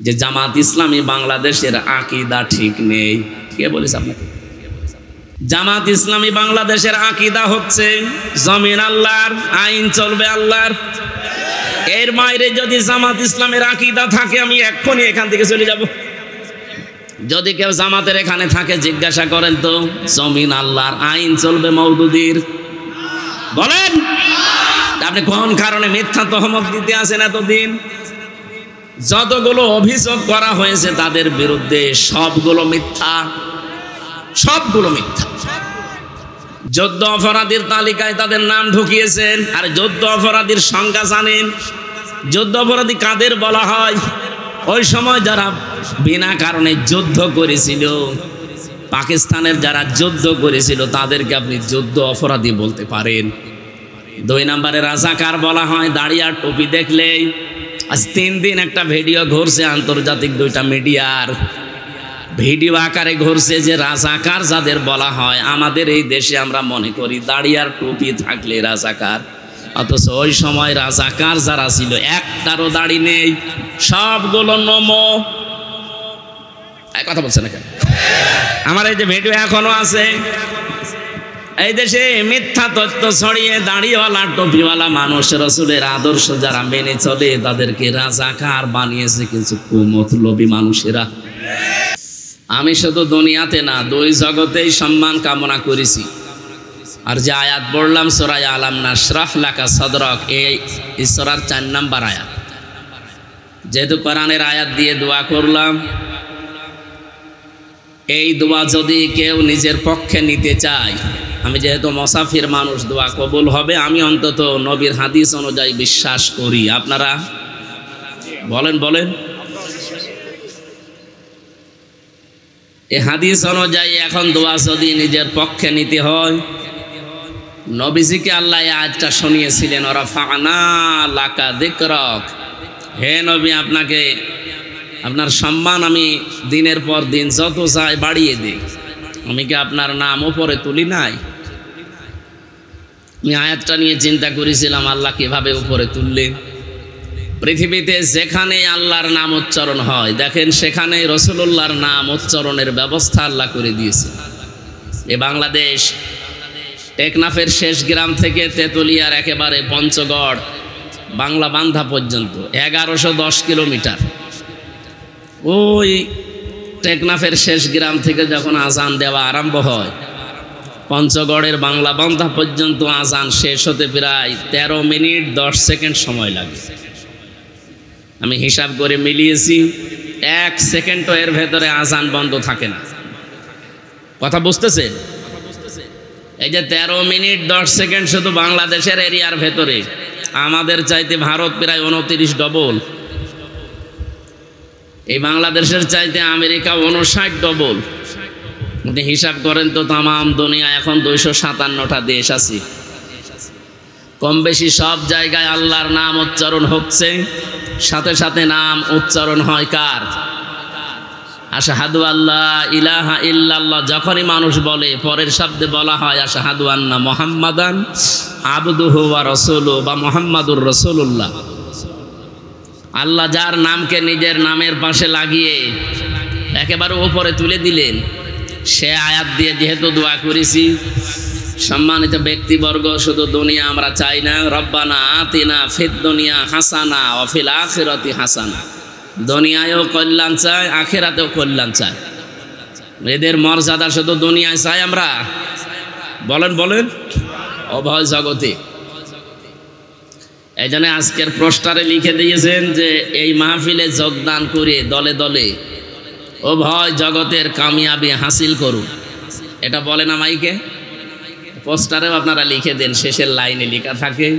যে জামাত ইসলামী বাংলাদেশের আকীদা ঠিক নেই। কে বলেছে আপনাকে? জামাত ইসলামী বাংলাদেশের আকীদা হচ্ছে জমিন আল্লাহর, আইন চলবে আল্লাহর। এর বাইরে যদি জামাত ইসলামের আকীদা থাকে আমি এক্ষুনি এখান থেকে চলে যাব। যদি কেউ জামাতের এখানে থাকে জিজ্ঞাসা করেন তো, জমিন আল্লাহর, আইন চলবে মওদুদির, বলেন আপনি কোন কারণে মিথ্যা তহমত দিতে আছেন এতদিন? যতগুলো অভিযোগ করা হয়েছে তাদের বিরুদ্ধে সবগুলো মিথ্যা, সবগুলো মিথ্যা। যুদ্ধ অপরাধীর তালিকায় তাদের নাম ঢুকিয়েছেন। আর যুদ্ধ অপরাধীর সংজ্ঞা জানেন? যুদ্ধ অপরাধী কাদের বলা হয়? ওই সময় যারা বিনা কারণে যুদ্ধ করেছিল, পাকিস্তানের যারা যুদ্ধ করেছিল তাদেরকে আপনি যুদ্ধ অপরাধী বলতে পারেন। 2 নম্বরে রাজাকার বলা হয় দাড়ি আর টুপি দেখলেই। আজ 3 দিন একটা ভিডিও ঘুরছে আন্তর্জাতিক 2টা মিডিয়ার, ভিডিও আকারে ঘুরছে যে রাজাকার যাদের বলা হয়, আমাদের এই দেশে আমরা মনে করি দাড়ি আর টুপি থাকলে রাজাকার, অথচ ওই সময় রাজাকার যারা ছিল একটারও দাড়ি নেই, সবগুলো নমো। কথা বলছে না কেন? আমার এই যে ভিডিও এখনো আছে। এই দেশে মিথ্যা তথ্য ছড়িয়ে দাড়িওয়ালা টুপিওয়ালা মানুষ রাসূলের আদর্শ যারা মেনে চলে তাদেরকে রাজাকার বানিয়েছে কিছু কুমতলবী মানুষেরা। আমি শুধু দুনিয়াতে না, 2 জগতেই সম্মান কামনা করেছি। আর যে আয়াত পড়লাম সূরা আলাম নাশরাহ লাকা সাদরাক, এই সূরার 4 নম্বর আয়াত। যেহেতু কোরআনের আয়াত দিয়ে দোয়া করলাম, এই দোয়া যদি কেউ নিজের পক্ষে নিতে চায়, আমি যেহেতু মুসাফির মানুষ, দোয়া কবুল হবে আমি অন্তত নবীর হাদিস অনুযায়ী বিশ্বাস করি। আপনারা বলেন বলেন এই হাদিস অনুযায়ী এখন দোয়া যদি নিজের পক্ষে নিতে হয়, নবীজিকে আল্লাহ এই আয়াতটা শুনিয়েছিলেন, রাফা'না লাকা যিকরাক, হে নবী আপনাকে আপনার সম্মান আমি দিনের পর দিন যত চাই বাড়িয়ে দিই, আমি কি আপনার নাম উপরে তুলি নাই? আমি আয়াতটা নিয়ে চিন্তা করেছিলাম আল্লাহ কিভাবে উপরে তুললেন। পৃথিবীতে যেখানে আল্লাহর নাম উচ্চারণ হয় দেখেন সেখানে রাসূলুল্লাহর নাম উচ্চারণের ব্যবস্থা আল্লাহ করে দিয়েছে। এ বাংলাদেশ টেকনাফের শেষ গ্রাম থেকে তেতুলিয়ার একেবারে পঞ্চগড় বাংলা বান্ধা পর্যন্ত 1110 কিলোমিটার। ওই টেকনাফের শেষ গ্রাম থেকে যখন আজান দেওয়া আরম্ভ হয়, পঞ্চগড়ের বাংলা বান্ধা পর্যন্ত আজান শেষ হতে প্রায় 13 মিনিট 10 সেকেন্ড সময় লাগে। আমি হিসাব করে মিলিয়েছি, 1 সেকেন্ডও এর ভেতরে আজান বন্ধ থাকে না। কথা বুঝতেছেন? এই যে 13 মিনিট 10 সেকেন্ড শুধু বাংলাদেশের এরিয়ার ভেতরে, আমাদের চাইতে ভারত প্রায় 29 ডবল, এই বাংলাদেশের চাইতে আমেরিকা 59 ডবল। আপনি হিসাব করেন তো, তামাম দুনিয়া এখন 257টা দেশ আছে, কম বেশি সব জায়গায় আল্লাহর নাম উচ্চারণ হচ্ছে। সাথে সাথে নাম উচ্চারণ হয় কার? আশহাদু আল্লা ইলাহা ইল্লাল্লাহ। যখনই মানুষ বলে পরের শব্দে বলা হয় আশহাদু আন্না মুহাম্মাদান আবদুহু ওয়া রাসূলুহু বা মুহাম্মাদুর রাসূলুল্লাহ। আল্লাহ যার নামকে নিজের নামের পাশে লাগিয়ে একেবারে উপরে তুলে দিলেন, সে আয়াত দিয়ে যেহেতু দোয়া করেছি, সম্মানিত ব্যক্তিবর্গ, শুধু দুনিয়া আমরা চাই না, রব্বানা আতিনা ফিদ দুনিয়া হাসানা ওয়া ফিল আখিরাতি হাসানা। দুনিয়ায়ও কল্যাণ চাই, আখিরাতেও কল্যাণ চাই। এদের মর্যাদা শুধু দুনিয়ায় চাই আমরা? বলেন বলেন উভয় জগতে। এই জন্য আজকের পোস্টারে লিখে দিয়েছেন যে এই মাহফিলে যোগদান করে দলে দলে উভয় জগতের কামিয়াবি হাসিল করুন। এটা বলে না মাইকে? পোস্টারেও আপনারা লিখে দেন, শেষের লাইনে লেখা থাকে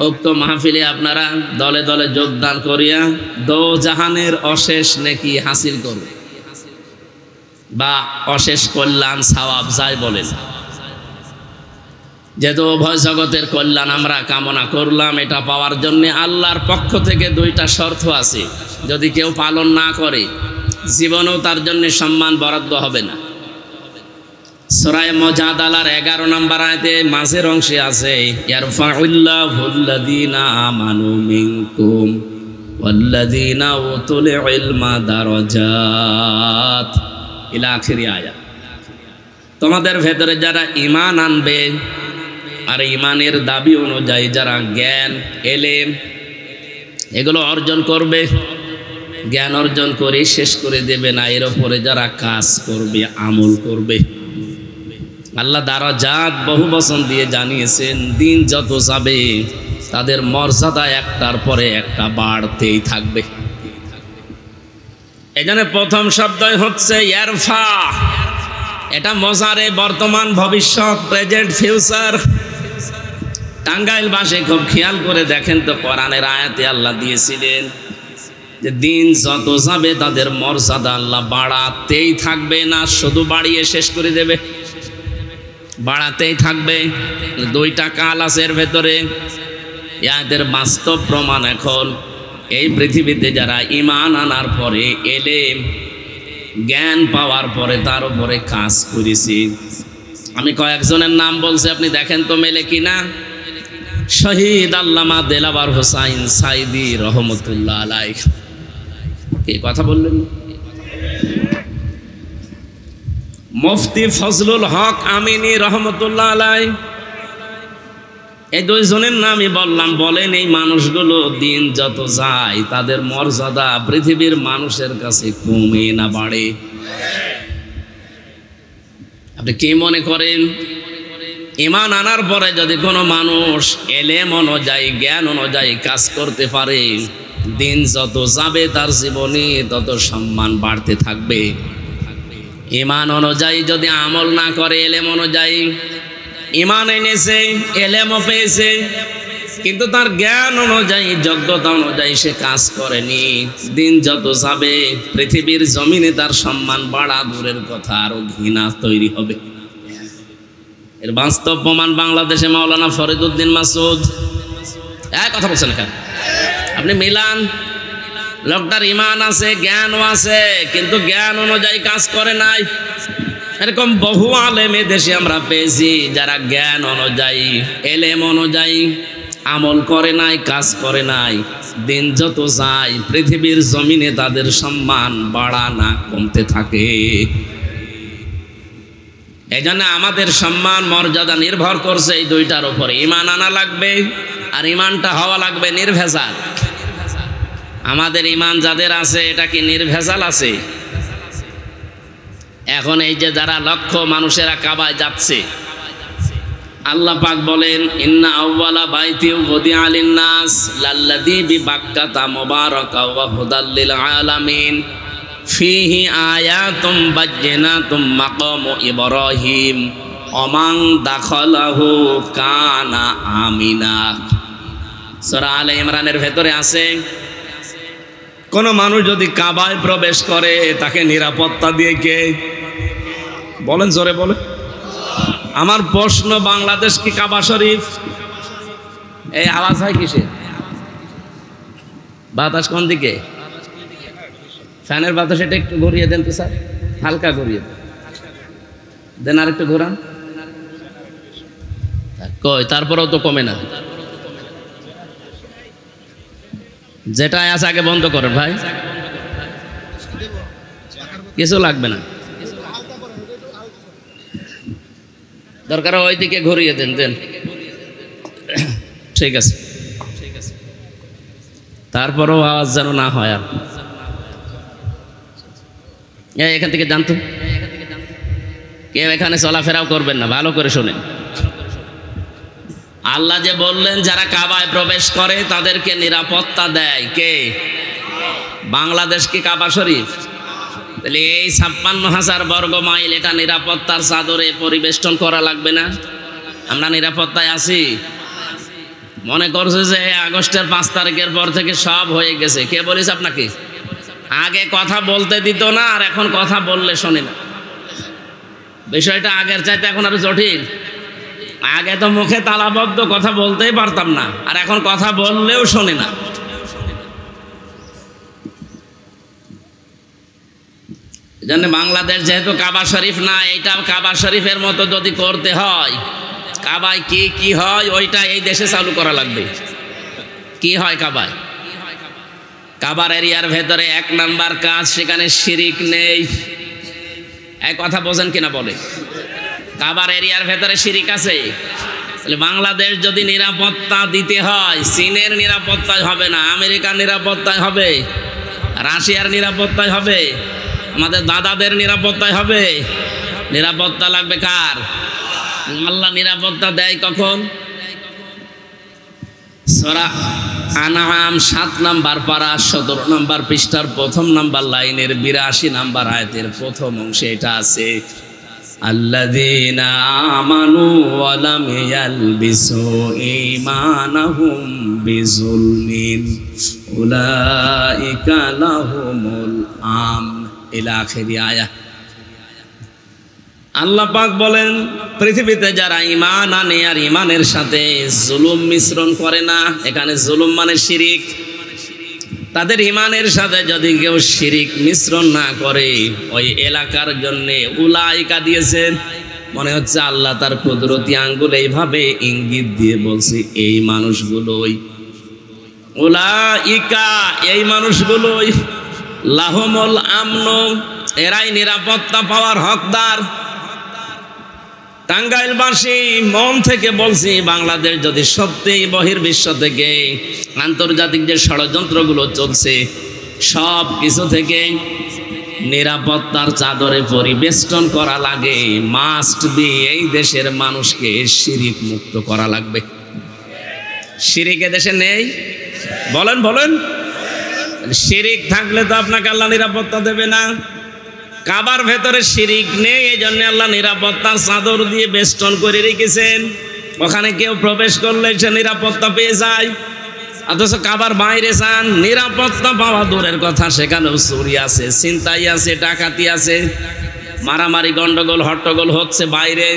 উক্ত মাহফিলে আপনারা দলে দলে যোগদান করিয়া দো জাহানের অশেষ নেকি হাসিল করুন, বা অশেষ কল্যাণ সওয়াব যায় বলেন। যেহেতু উভয় জগতের কল্যাণ আমরা কামনা করলাম, এটা পাওয়ার জন্য আল্লাহর পক্ষ থেকে 2টা শর্ত আছে, যদি কেউ পালন না করে জীবনেও তার জন্য সম্মান বরাদ্দ হবে না। সূরা মুজাদালার 11 নম্বর আয়াতে মাঝের অংশে আছে ইয়ারফাউল্লাহুল্লাযীনা আমানু মিনকুম ওয়াল্লাযীনা উতুল ইলমা দারাজাত ইলা আখিরি আয়াত। তোমাদের ভেতরে যারা ঈমান আনবে আর ঈমানের দাবি অনুযায়ী যারা জ্ঞান এলেম এগুলো অর্জন করবে, জ্ঞান অর্জন করে শেষ করে দেবে না, এর উপরে যারা কাজ করবে, আমল করবে, আল্লাহ দারাজাত বহু বচন দিয়ে জানিয়েছেন। দিন যত যাবে তাদের মর্যাদা একটার পরে একটা বাড়তেই থাকবে। এখানে প্রথম শব্দই হচ্ছে ইয়ারফা। এটা মজারে বর্তমান, ভবিষ্যৎ, প্রেজেন্ট, ফিউচার। টাঙ্গাইল ভাষায় খুব খেয়াল করে দেখেন তো, কোরআনের আয়াতে আল্লাহ দিয়েছিলেন যে দিন যত যাবে তাদের মর্যাদা আল্লাহ বাড়াতেই থাকবে, না শুধু বাড়িয়ে শেষ করে দেবে, বাড়াতেই থাকবে। দুইটা কাল আছে এর ভেতরে। এদের বাস্তব প্রমাণ এখন এই পৃথিবীতে যারা ঈমান আনার পরে, এলেম জ্ঞান পাওয়ার পরে তার উপরে কাজ করেছি। আমি কয়েকজনের নাম বলছি, আপনি দেখেন তো মেলে কিনা। শহীদ আল্লামা দেলাওয়ার হোসাইন সাইদি রহমতুল্লাহ আলাইহ, এই কথা বললেন। মুফতি ফজলুল হক আমিনী রহমতুল্লাহ আলাইহ, এই দুইজনের নামই বললাম। বলেন এই মানুষগুলো দিন যত যায় তাদের মর্যাদা পৃথিবীর মানুষের কাছে কমে না বাড়ে? আপনি কি মনে করেন? ঈমান আনার পরে যদি কোনো মানুষ এলেম অনুযায়ী, জ্ঞান অনুযায়ী কাজ করতে পারে, দিন যত যাবে তার জীবনে তত সম্মান বাড়তে থাকবে। ঈমান অনুযায়ী যদি আমল না করে, এলেম অনুযায়ী, ঈমান এনেছে, এলেমও পেয়েছে, কিন্তু তার জ্ঞান অনুযায়ী, যোগ্যতা অনুযায়ী সে কাজ করেনি, দিন যত যাবে পৃথিবীর জমিনে তার সম্মান বাড়া দূরের কথা, আরো ঘৃণা তৈরি হবে। এর বাস্তব প্রমাণ বাংলাদেশে মাওলানা ফরিদউদ্দিন মাসুদ। এক কথা বলছেন কেন? আপনি মিলান, লোকটার ঈমান আছে, জ্ঞানও আছে, কিন্তু জ্ঞান অনুযায়ী কাজ করে নাই। এরকম বহু আলেম দেশে আমরা পেয়েছি যারা জ্ঞান অনুযায়ী, এলেম অনুযায়ী আমল করে নাই, কাজ করে নাই। দিন যত যায় পৃথিবীর জমিনে তাদের সম্মান বাড়া না কমতে থাকে। এই জন্য আমাদের সম্মান মর্যাদা নির্ভর করছে এই দুইটার উপরে। ঈমান আনা লাগবে, আর ঈমানটা হওয়া লাগবে নির্ভেজাল। আমাদের ঈমান যাদের আছে, এটা কি নির্ভেজাল আছে? এখন এই যে যারা লক্ষ মানুষেরা কাবায় যাচ্ছে, আল্লাহ পাক বলেন ইন্না আউওয়ালা বাইতি উযিআ লিন-নাস লাল্লাযী বিবাক্কাতা মুবারাকাও ওয়া হুদাল লিল আলামিন ফীহি আয়াতুম বায়্যিনাতুম মাকামু ইব্রাহিম ওয়া মান দাখালাহু কানা আমিনা। সূরা আলে ইমরানের ভেতরে আছে, কোন মানুষ যদি কাবায় প্রবেশ করে তাকে নিরাপত্তা দিয়ে কে? বলেন, জোরে বলে। আমার প্রশ্ন, বাংলাদেশ কি কাবা শরীফ? এই আওয়াজ হয় কিসে? বাতাস কোন দিকে? ফ্যানের বাতাস এটা একটু ঘুরিয়ে দেন তো স্যার, হালকা ঘুরিয়ে দেন, আর একটু ঘোরান। কই, তারপরেও তো কমে না। যেটা আছে আগে বন্ধ করেন ভাই, কিছু লাগবে না, দরকার ওই দিকে ঘুরিয়ে দেন। দেন, ঠিক আছে। তারপরেও আওয়াজ যেন না হয়। আর এখান থেকে জানতো কেউ এখানে চলাফেরাও করবেন না, ভালো করে শোনেন। আল্লাহ যে বললেন যারা কাবায় প্রবেশ করে তাদেরকে নিরাপত্তা দেয় কে? বাংলাদেশ কি কাবা শরীফ? তাহলে এই 56,000 বর্গ মাইল এটা নিরাপত্তার চাদরে পরিবেষ্টন করা লাগবে না? আমরা নিরাপত্তায় আছি? মনে করছে যে আগস্টের 5 তারিখের পর থেকে সব হয়ে গেছে। কে বলিস আপনাকে? আগে কথা বলতে দিত না, আর এখন কথা বললে শোনে না। বিষয়টা আগের চাইতে এখন আরো জটিল। আগে তো মুখে তালাবদ্ধ, কথা বলতেই পারতাম না, আর এখন কথা বললেও শোনে না। জন্য বাংলাদেশ যেহেতু কাবা শরীফ না, এইটাও কাবা শরীফের মতো যদি করতে হয়, কাবায় কি কি হয় ওইটা এই দেশে চালু করা লাগবে। কি হয় কাবায়? কাবার এরিয়ার ভেতরে 1 নাম্বার কাজ, সেখানে শিরিক নেই। এই কথা বোঝেন কিনা বলে? কাবার এরিয়ার ভেতরে শিরিক আছে? তাহলে বাংলাদেশ যদি নিরাপত্তা দিতে হয়, চীনের নিরাপত্তায় হবে না, আমেরিকার নিরাপত্তায় হবে, রাশিয়ার নিরাপত্তায় হবে, আমাদের দাদাদের নিরাপত্তায় হবে। নিরাপত্তা লাগবে কার? আল্লাহ নিরাপত্তা দেয় কখন? সূরা আনআম 7 নাম্বার পারা 17 নাম্বার পৃষ্ঠার 1ম নাম্বার লাইনের 82 নাম্বার আয়াতের প্রথম অংশে এটা আছে, আল্লাযীনা আমানু ওয়া লাম ইয়ালবিসু ঈমানাহুম বিযুলমিন উলাইকা লাহুমুল আমন ইলা আখিরি আয়াত। আল্লাহ পাক বলেন, পৃথিবীতে যারা ঈমান আনে আর ঈমানের সাথে জুলুম মিশ্রণ করে না, এখানে জুলুম মানে শিরিক, তাদের ঈমানের সাথে যদি কেউ শিরিক মিশ্রণ না করে, ওই এলাকার জন্য উলাইকা দিয়েছেন। মনে হচ্ছে আল্লাহ তার কুদরতি আঙ্গুল এইভাবে ইঙ্গিত দিয়ে বলছে, এই মানুষগুলোই, উলাইকা এই মানুষগুলোই, লাহুমুল আমন এরাই নিরাপত্তা পাওয়ার হকদার। টাঙ্গাইলবাসী মন থেকে বলছি, বাংলাদেশ যদি সত্যিই বহির্বিশ্ব থেকে আন্তর্জাতিক যে ষড়যন্ত্রগুলো চলছে সব কিছু থেকে নিরাপত্তার চাদরে পরিবেষ্টন করা লাগে, মাস্ট বি এই দেশের মানুষকে শিরিক মুক্ত করা লাগবে। শিরিক দেশে নেই, বলেন বলেন। শিরিক থাকলে তো আপনাকে আল্লাহ নিরাপত্তা দেবে না। কাবার ভেতরে শিরিক নেই, এই জন্য আল্লাহ নিরাপত্তার চাদর দিয়ে বেষ্টন করে রেখেছেন। ওখানে কেউ প্রবেশ করলে সে নিরাপত্তা পেয়ে যায়। অথচ কাবার বাইরে যান, নিরাপত্তা পাওয়া দূরের কথা, সেখানেও চুরি আছে, ছিনতাই আছে, ডাকাতি আছে, মারামারি গন্ডগোল হট্টগোল হচ্ছে বাইরে।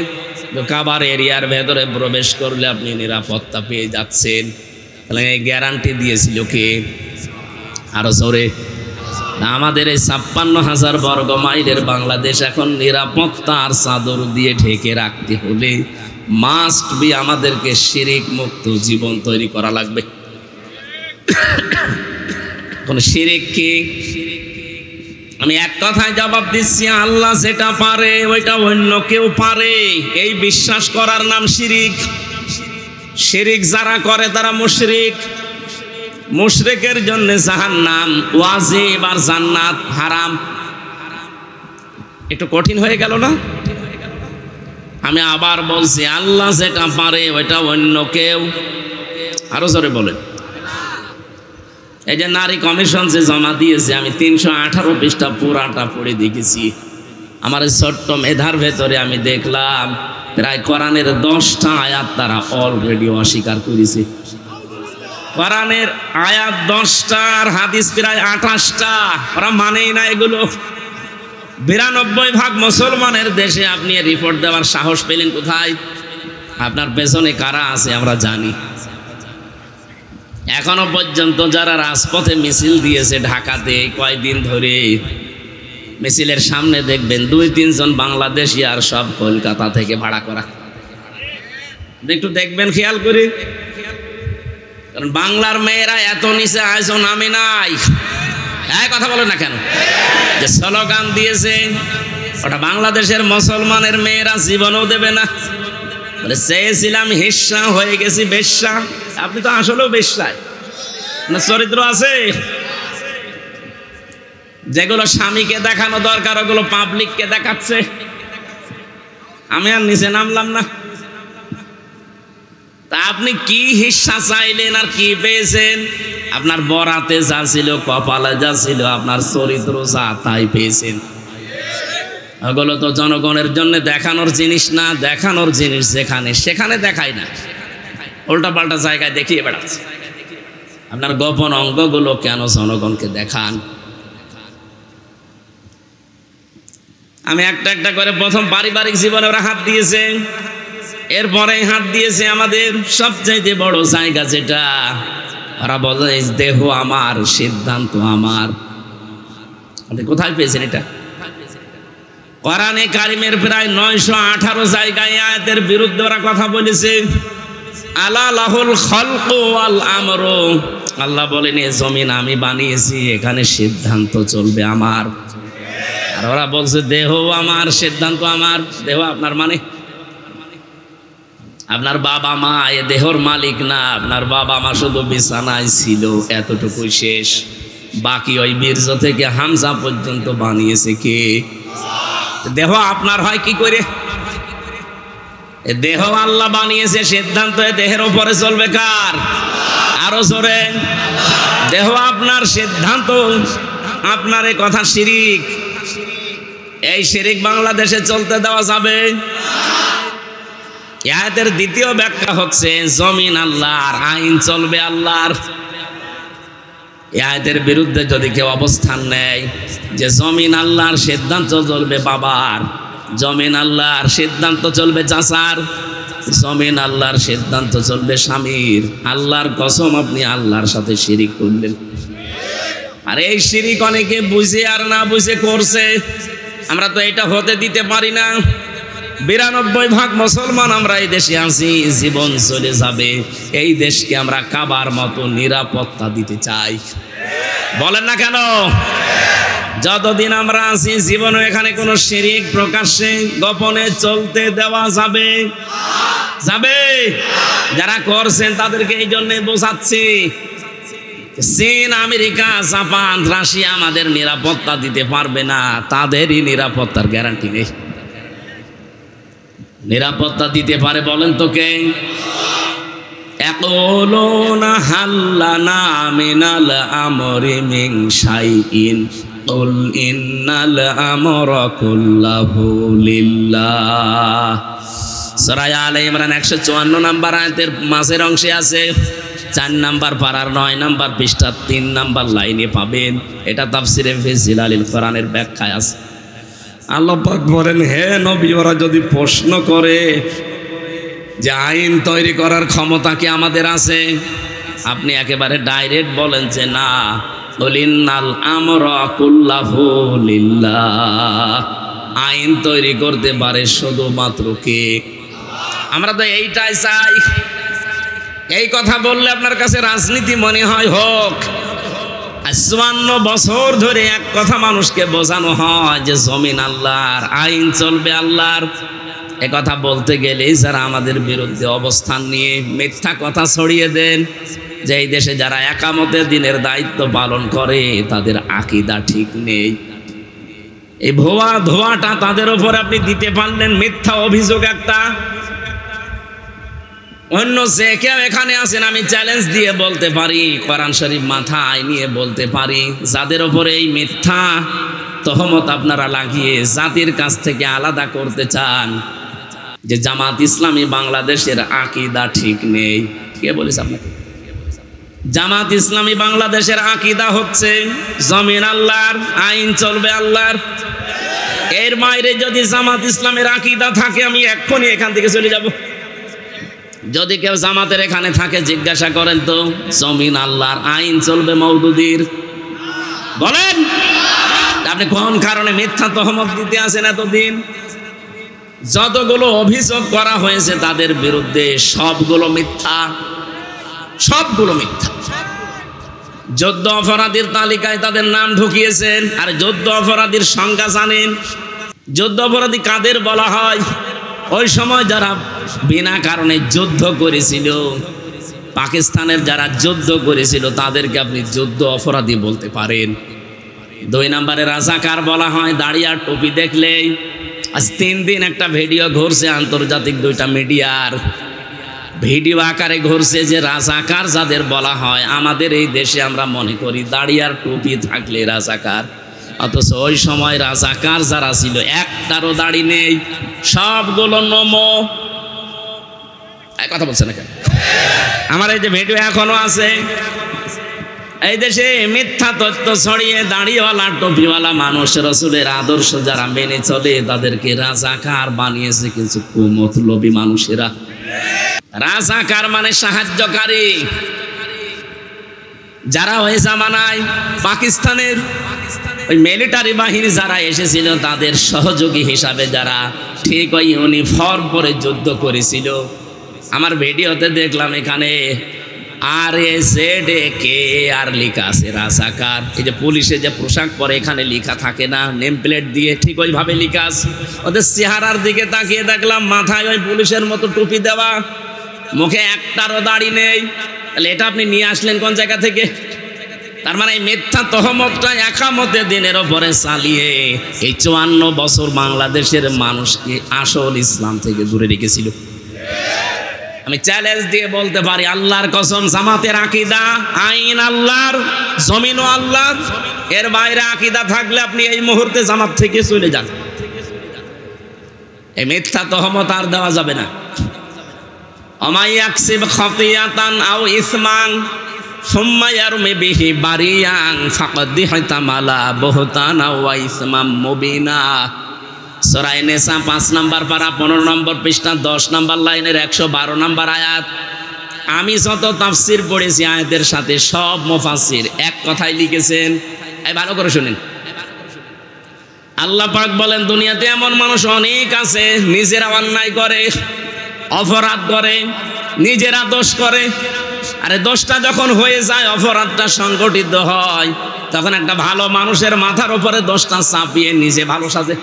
কাবার এরিয়ার ভেতরে প্রবেশ করলে আপনি নিরাপত্তা পেয়ে যাচ্ছেন। তাহলে এই গ্যারান্টি দিয়েছিল কে? আরো জোরে। আমাদের এই 56,000 বর্গ মাইলের বাংলাদেশ এখন নিরাপত্তার চাদর দিয়ে ঢেকে রাখতে হলে মাস্ট বি আমাদেরকে শিরিক মুক্ত জীবন তৈরি করা লাগবে। কোন শিরিক কি? আমি এক কথায় জবাব দিচ্ছি, আল্লাহ যেটা পারে ওইটা অন্য কেউ পারে, এই বিশ্বাস করার নাম শিরিক। শিরিক যারা করে তারা মুশরিক। মুশরিকের জন্য জাহান্নাম ওয়াজিব আর জান্নাত হারাম। একটু কঠিন হয়ে গেল না? আমি আবার বলছি, আল্লাহ যেটা পারে ওইটা অন্য কেউ। আরো জোরে বলেন। এই যে নারী কমিশন যে জমা দিয়েছে, আমি 318 পৃষ্ঠা পুরাটা পড়ে দেখেছি। আমার এই ছোট্ট মেধার ভেতরে আমি দেখলাম প্রায় কোরআনের 10টা আয়াত তারা অলরেডি অস্বীকার করেছে। কোরআনের আয়াত 10টা আর হাদিস প্রায় 28টা, ওরা মানেই না এগুলো। 92% মুসলমানের দেশে আপনি রিপোর্ট দেওয়ার সাহস পেলেন কোথায়? আপনার পেছনে কারা আছে আমরা জানি। এখনো পর্যন্ত যারা রাজপথে মিছিল দিয়েছে ঢাকাতে কয়েকদিন ধরে, মিছিলের সামনে দেখবেন 2-3 জন বাংলাদেশি আর সব কলকাতা থেকে ভাড়া করা। একটু দেখবেন খেয়াল করে, কারণ বাংলার মেয়েরা এত নিচে আইসো নামে নাই। কথা বলে না কেন? যে স্লোগান দিয়েছে ওটা বাংলাদেশের মুসলমানের মেয়েরা জীবনও দেবে না। বলে চেয়েছিলাম হিস্সা, হয়ে গেছি বেশ্যা। আপনি তো আসলেও বেশ্যায় না, চরিত্র আছে। যেগুলো স্বামীকে দেখানো দরকার ওগুলো পাবলিককে দেখাচ্ছে। আমি আর নিচে নামলাম না। তা আপনি কি হিস্সা চাইলেন আর কি পেয়েছেন? আপনার বরাতে যা ছিল, কপালে যা ছিল, আপনার চরিত্র যা তাই পেয়েছেন। ওগুলো তো জনগণের জন্য দেখানোর জিনিস না। দেখানোর জিনিস যেখানে সেখানে দেখায় না, উল্টা পাল্টা জায়গায় দেখিয়ে বেড়াচ্ছে। আপনার গোপন অঙ্গগুলো কেন জনগণকে দেখান? আমি একটা একটা করে প্রথম পারিবারিক জীবনে ওরা হাত দিয়েছে, এরপরে হাত দিয়েছে আমাদের সবচাইতে বড় জায়গা যেটা ওরা বলে দেহ আমার, সিদ্ধান্ত আমার। আপনি কোথায় পেয়েছেন এটা? কোরআনে কারিমের প্রায় 918 জায়গায় আয়াতের বিরুদ্ধে ওরা কথা বলেছে। আলা লাহুল খালকু ওয়াল আমরু, আল্লাহ বলেন এ জমিন আমি বানিয়েছি, এখানে সিদ্ধান্ত চলবে আমার। আর ওরা বলছে দেহ আমার, সিদ্ধান্ত আমার। দেহ আপনার মানে আপনার বাবা মা এ দেহর মালিক না। আপনার বাবা মা শুধু বিছানায় ছিল, এতটুকুই শেষ। বাকি ওই বীর্য থেকে হামজা পর্যন্ত বানিয়েছে কে? দেহ আপনার হয় কি করে? দেহ আল্লাহ বানিয়েছে, সিদ্ধান্ত দেহের উপরে চলবে কার? আরো জোরে। দেহ আপনার, সিদ্ধান্ত আপনার। এ কথা শিরিক। এই শিরিক বাংলাদেশে চলতে দেওয়া যাবে? আয়াতের দ্বিতীয় ব্যাখ্যা হচ্ছে জমিন আল্লাহর, আইন চলবে আল্লাহর। আয়াতের বিরুদ্ধে যদি কেউ অবস্থান নেয় যে জমিন আল্লাহর, সিদ্ধান্ত চলবে বাবার, জমিন আল্লাহর, সিদ্ধান্ত চলবে চাচার, জমিন আল্লাহর, সিদ্ধান্ত চলবে স্বামীর, আল্লাহর কসম আপনি আল্লাহর সাথে শিরিক করলেন। আর এই শিরিক অনেকে বুঝে আর না বুঝে করছে। আমরা তো এটা হতে দিতে পারি না। ৯২% মুসলমান আমরা এই দেশে আছি, জীবন চলে যাবে। এই দেশকে আমরা কাবার মতো নিরাপত্তা দিতে চাই। বলেন না কেন? যতদিন আমরা আছি জীবনে এখানে কোনো শিরিক প্রকাশ্যে গোপনে চলতে দেওয়া যাবে? যাবে? যারা করছেন তাদেরকে এই জন্য বোঝাচ্ছি, চীন, আমেরিকা, জাপান, রাশিয়া আমাদের নিরাপত্তা দিতে পারবে না। তাদেরই নিরাপত্তার গ্যারান্টি নেই। নিরাপত্তা দিতে পারে বলেন তো কে? ইয়াকুলুনা হাল্লানা মিনাল আমরি মিন শাইইন কুল ইন্নাল আমরা কুল্লাহু লিল্লাহ। সূরা আলে ইমরান 154 নম্বর আয়াতের মাঝের অংশে আছে। 4 নম্বর পারার 9 নম্বর পৃষ্ঠা 3 নম্বর লাইনে পাবেন। এটা তাফসিরে ফি জিলালিল কোরআনের ব্যাখ্যায় আছে। আল্লাহ পাক বলেন, হে নবী, ওরা যদি প্রশ্ন করে যে আইন তৈরি করার ক্ষমতা কি আমাদের আছে, আপনি একেবারে ডাইরেক্ট বলেন যে না, কুলিন্নাল আমরা কুল্লাহু লিল্লাহ। আইন তৈরি করতে পারে শুধুমাত্র কে? আমরা তো এইটাই চাই। এই কথা বললে আপনার কাছে রাজনীতি মনে হয় হোক। ৫৪ বছর ধরে এক কথা মানুষকে বোঝানো হয় যে জমিন আল্লাহর, আইন চলবে আল্লাহর। এ কথা বলতে গেলেই যারা আমাদের বিরুদ্ধে অবস্থান নিয়ে মিথ্যা কথা ছড়িয়ে দেন যে এই দেশে যারা একামতের দিনের দায়িত্ব পালন করে তাদের আকীদা ঠিক নেই, এই ভুয়া ধোয়াটা তাদের উপর আপনি দিতে পারলেন। মিথ্যা অভিযোগ একটা। অন্য যে কেউ এখানে আছেন আমি চ্যালেঞ্জ দিয়ে বলতে পারি, কোরআন শরীফ মাথায় নিয়ে বলতে পারি, যাদের উপরে এই মিথ্যা তহমত আপনারা লাগিয়ে জাতির কাছ থেকে আলাদা করতে চান যে জামাত ইসলামী বাংলাদেশের আকীদা ঠিক নেই। কে বলেছে আপনাকে? জামাত ইসলামী বাংলাদেশের আকীদা হচ্ছে জমিন আল্লাহর, আইন চলবে আল্লাহর। এর বাইরে যদি জামাত ইসলামের আকীদা থাকে আমি এক্ষুনি এখান থেকে চলে যাব। যদি কেউ জামাতের এখানে থাকে জিজ্ঞাসা করেন তো, জমিন আল্লাহর, আইন চলবে মওদুদির। বলেন আপনি কোন কারণে মিথ্যা তহমত দিতে আছেন এতদিন? যতগুলো অভিযোগ করা হয়েছে তাদের বিরুদ্ধে সবগুলো মিথ্যা, সবগুলো মিথ্যা। যুদ্ধ অপরাধীর তালিকায় তাদের নাম ঢুকিয়েছেন। আর যুদ্ধ অপরাধীর সংজ্ঞা জানেন? যুদ্ধ অপরাধী কাদের বলা হয়? ওই সময় যারা বিনা কারণে যুদ্ধ করেছিল, পাকিস্তানের যারা যুদ্ধ করেছিল তাদেরকে আপনি যুদ্ধ অপরাধী বলতে পারেন। 2 নম্বরে রাজাকার বলা হয় দাড়ি আর টুপি দেখলেই। আজ 3 দিন একটা ভিডিও ঘুরছে আন্তর্জাতিক 2টা মিডিয়ার, ভিডিও আকারে ঘুরছে যে রাজাকার যাদের বলা হয় আমাদের এই দেশে আমরা মনে করি দাড়ি আর টুপি থাকলে রাজাকার, অথচ ওই সময় রাজাকার যারা ছিল একটারও দাড়ি নেই, সবগুলো নমো। কথা বলছে না কেন? আমার এই যে ভিডিও এখনো আছে। এই দেশে মিথ্যা তথ্য ছড়িয়ে দাড়িওয়ালা টুপিওয়ালা মানুষ রাসূলের আদর্শ যারা মেনে চলে তাদেরকে রাজাকার বানিয়েছে কিছু কুমতলবী মানুষেরা। রাজাকার মানে সাহায্যকারী। যারা ওই জামানায় পাকিস্তানের ওই মিলিটারি বাহিনী যারা এসেছিল তাদের সহযোগী হিসাবে যারা ঠিক ওই ইউনিফর্ম পরে যুদ্ধ করেছিল। আমার ভিডিওতে দেখলাম এখানে আর কে আর লেখা আছে রাজাকার। এই যে পুলিশে যে পোশাক পরে এখানে লেখা থাকে না নেম প্লেট দিয়ে, ঠিক ওইভাবে লেখা আছে। ওদের চেহারার দিকে তাকিয়ে দেখলাম মাথায় ওই পুলিশের মতো টুপি দেওয়া, মুখে একটারও দাড়ি নেই। তাহলে এটা আপনি নিয়ে আসলেন কোন জায়গা থেকে? তার মানে এই মিথ্যা তহমতটা একামতে দিনের ওপরে চালিয়ে এই 54 বছর বাংলাদেশের মানুষকে আসল ইসলাম থেকে দূরে রেখেছিল। আমি চ্যালেঞ্জ দিয়ে বলতে পারি, আল্লাহর কসম, জামাতের আকীদা আইন আল্লাহর, জমিনও আল্লাহর। এর বাইরে আকীদা থাকলে আপনি এই মুহূর্তে জামাত থেকে চলে যান। এই মিথ্যা তহমত আর দেওয়া যাবে না। ওমাই ইয়াকসিব খাতিয়াতান আও ইসমান সুম্মা ইয়ারমি বিহি বারিয়ান ফাকাদ ইহতামালা বুহতানা ওয়া ইসমাম মুবিনা। সূরা নিসা 5 নম্বর পারা 15 নম্বর পৃষ্ঠা 10 নম্বর লাইনের 112 নম্বর আয়াত। আমি যত তাফসীর পড়েছি আয়াতের সাথে সব মুফাসসির এক কথাই লিখেছেন। এই ভালো করে শুনেন, আল্লাহ পাক বলেন দুনিয়াতে এমন মানুষ অনেক আছে নিজেরা অন্যায় করে, অপরাধ করে, নিজেরা দোষ করে। আরে দোষটা যখন হয়ে যায়, অপরাধটা সংগঠিত হয়, তখন একটা ভালো মানুষের মাথার উপরে দোষটা চাপিয়ে নিজে ভালো সাজে।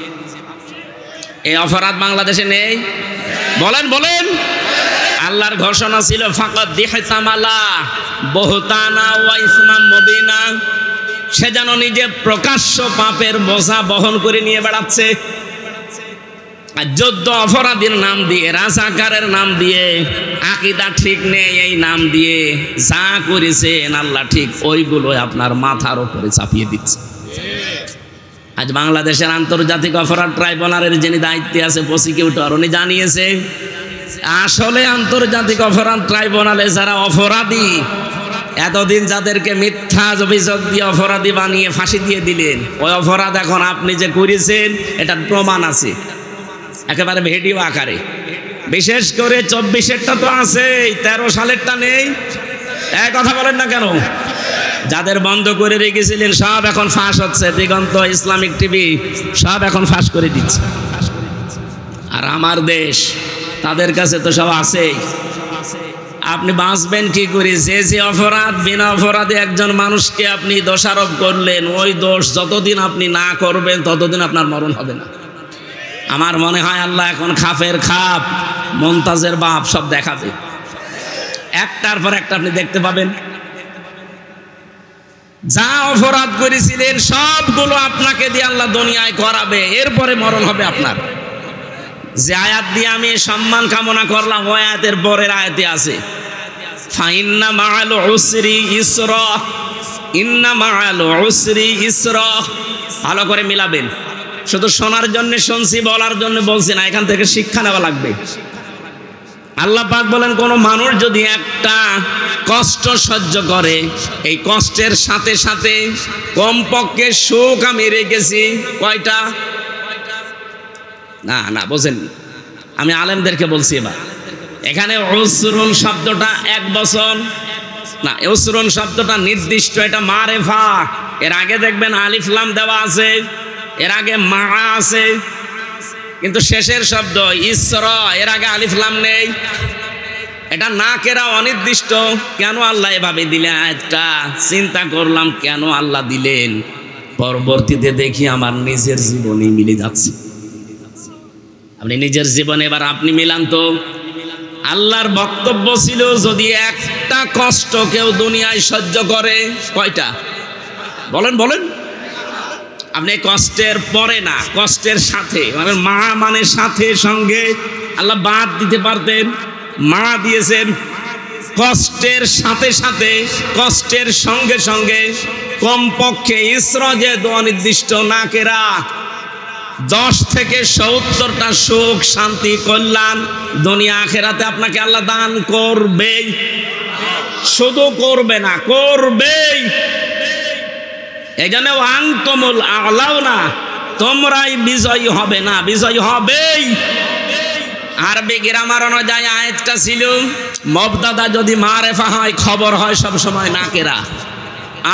এই অপরাধ বাংলাদেশে নেই? বলেন বলেন। আল্লাহর ঘোষণা ছিল ফাকাদ ইহতামালা বুহতানা ওয়া ইসমাম মুবিনা। সে যেন নিজে প্রকাশ্য পাপের বোঝা বহন করে নিয়ে বেড়াচ্ছে। আর যুদ্ধ অপরাধীর নাম দিয়ে, রাজাকারের নাম দিয়ে, আকীদা ঠিক নেই এই নাম দিয়ে যা করেছেন আল্লাহ ঠিক ওইগুলো আপনার মাথার উপরে চাপিয়ে দিচ্ছে। আজ বাংলাদেশের আন্তর্জাতিক অপরাধ ট্রাইব্যুনালের যিনি দায়িত্বে আছে প্রসিকিউটর, উনি জানিয়েছে আসলে আন্তর্জাতিক অপরাধ ট্রাইব্যুনালে যারা অপরাধী, এতদিন যাদেরকে মিথ্যা অভিযোগ দিয়ে অপরাধী বানিয়ে ফাঁসি দিয়ে দিলেন, ওই অপরাধ এখন আপনি যে করেছেন এটার প্রমাণ আছে একেবারে ভিডিও আকারে। বিশেষ করে 24-এরটা তো আছে, 13 সালেরটা নেই। এক কথা বলেন না কেন? যাদের বন্ধ করে রেখেছিলেন সব এখন ফাঁস হচ্ছে। দিগন্ত, ইসলামিক টিভি সব এখন ফাঁস করে দিচ্ছে। আর আমার দেশ, তাদের কাছে তো সব আছেই। আপনি বাঁচবেন কি করে? যে যে অপরাধ, বিনা অপরাধে একজন মানুষকে আপনি দোষারোপ করলেন, ওই দোষ যতদিন আপনি না করবেন ততদিন আপনার মরণ হবে না। আমার মনে হয় আল্লাহ এখন খাফের খাপ, মুনতাজের বাপ সব দেখাবে। একটার পর একটা আপনি দেখতে পাবেন। যা অপরাধ করেছিলেন সবগুলো আপনাকে দিয়ে আল্লাহ দুনিয়ায় করাবে, এরপরে মরণ হবে আপনার। যে আয়াত দিয়ে আমি সম্মান কামনা করলাম, ওই আয়াতের পরের আয়াতে আছে ফাইন্না মাআল উসরি ইসরা, ইন্না মাআল উসরি ইসরা। ভালো করে মিলাবেন। শুধু শোনার জন্য শুনছি, বলার জন্য বলছি না, এখান থেকে শিক্ষা নেওয়া লাগবে। আল্লাহ পাক বলেন কোন মানুষ যদি একটা কষ্ট সহ্য করে, এই কষ্টের সাথে সাথে কমপক্ষে সুখ আমি রেখেছি। কয়টা? না না বোঝেন, আমি আলেমদেরকে বলছি এবার। এখানে উসরুন শব্দটা 1 বছর না, উসরুন শব্দটা নির্দিষ্ট, এটা মারেফা। এর আগে দেখবেন আলিফ লাম দেওয়া আছে, এর আগে মা আছে, কিন্তু শেষের শব্দ ইসরা, এর আগে আলিফ লাম নেই। এটা নাকেরা, অনির্দিষ্ট। কেন আল্লাহ এভাবে দিলেন আয়াতটা? চিন্তা করলাম কেন আল্লাহ দিলেন। পরবর্তীতে দেখি আমার নিজের জীবনে মিলে যাচ্ছে। আপনি নিজের জীবনে এবার আপনি মিলান তো। আল্লাহর বক্তব্য ছিল যদি একটা কষ্ট কেউ দুনিয়ায় সহ্য করে, কয়টা? বলেন বলেন। আপনি কষ্টের পরে না, কষ্টের সাথে, মানে মা মানে সাথে, সঙ্গে আল্লাহ বাদ দিতে পারতেন, মা দিয়েছেন। কষ্টের সাথে সাথে, কষ্টের সঙ্গে সঙ্গে কমপক্ষে ইসরা, যে অনির্দিষ্ট নাকেরা, 10 থেকে 70টা সুখ, শান্তি, কল্যাণ দুনিয়া আখেরাতে আপনাকে আল্লাহ দান করবেই। শুধু করবে না, করবেই। এই জন্য আনতুমুল আ'লাউনা, তোমরাই বিজয়ী হবে না, বিজয়ী হবেই। আরবি গ্রামার অনুযায়ী আয়াতটা ছিল মুবতাদা যদি মারেফা হয়, খবর হয় সব সময় নাকেরা।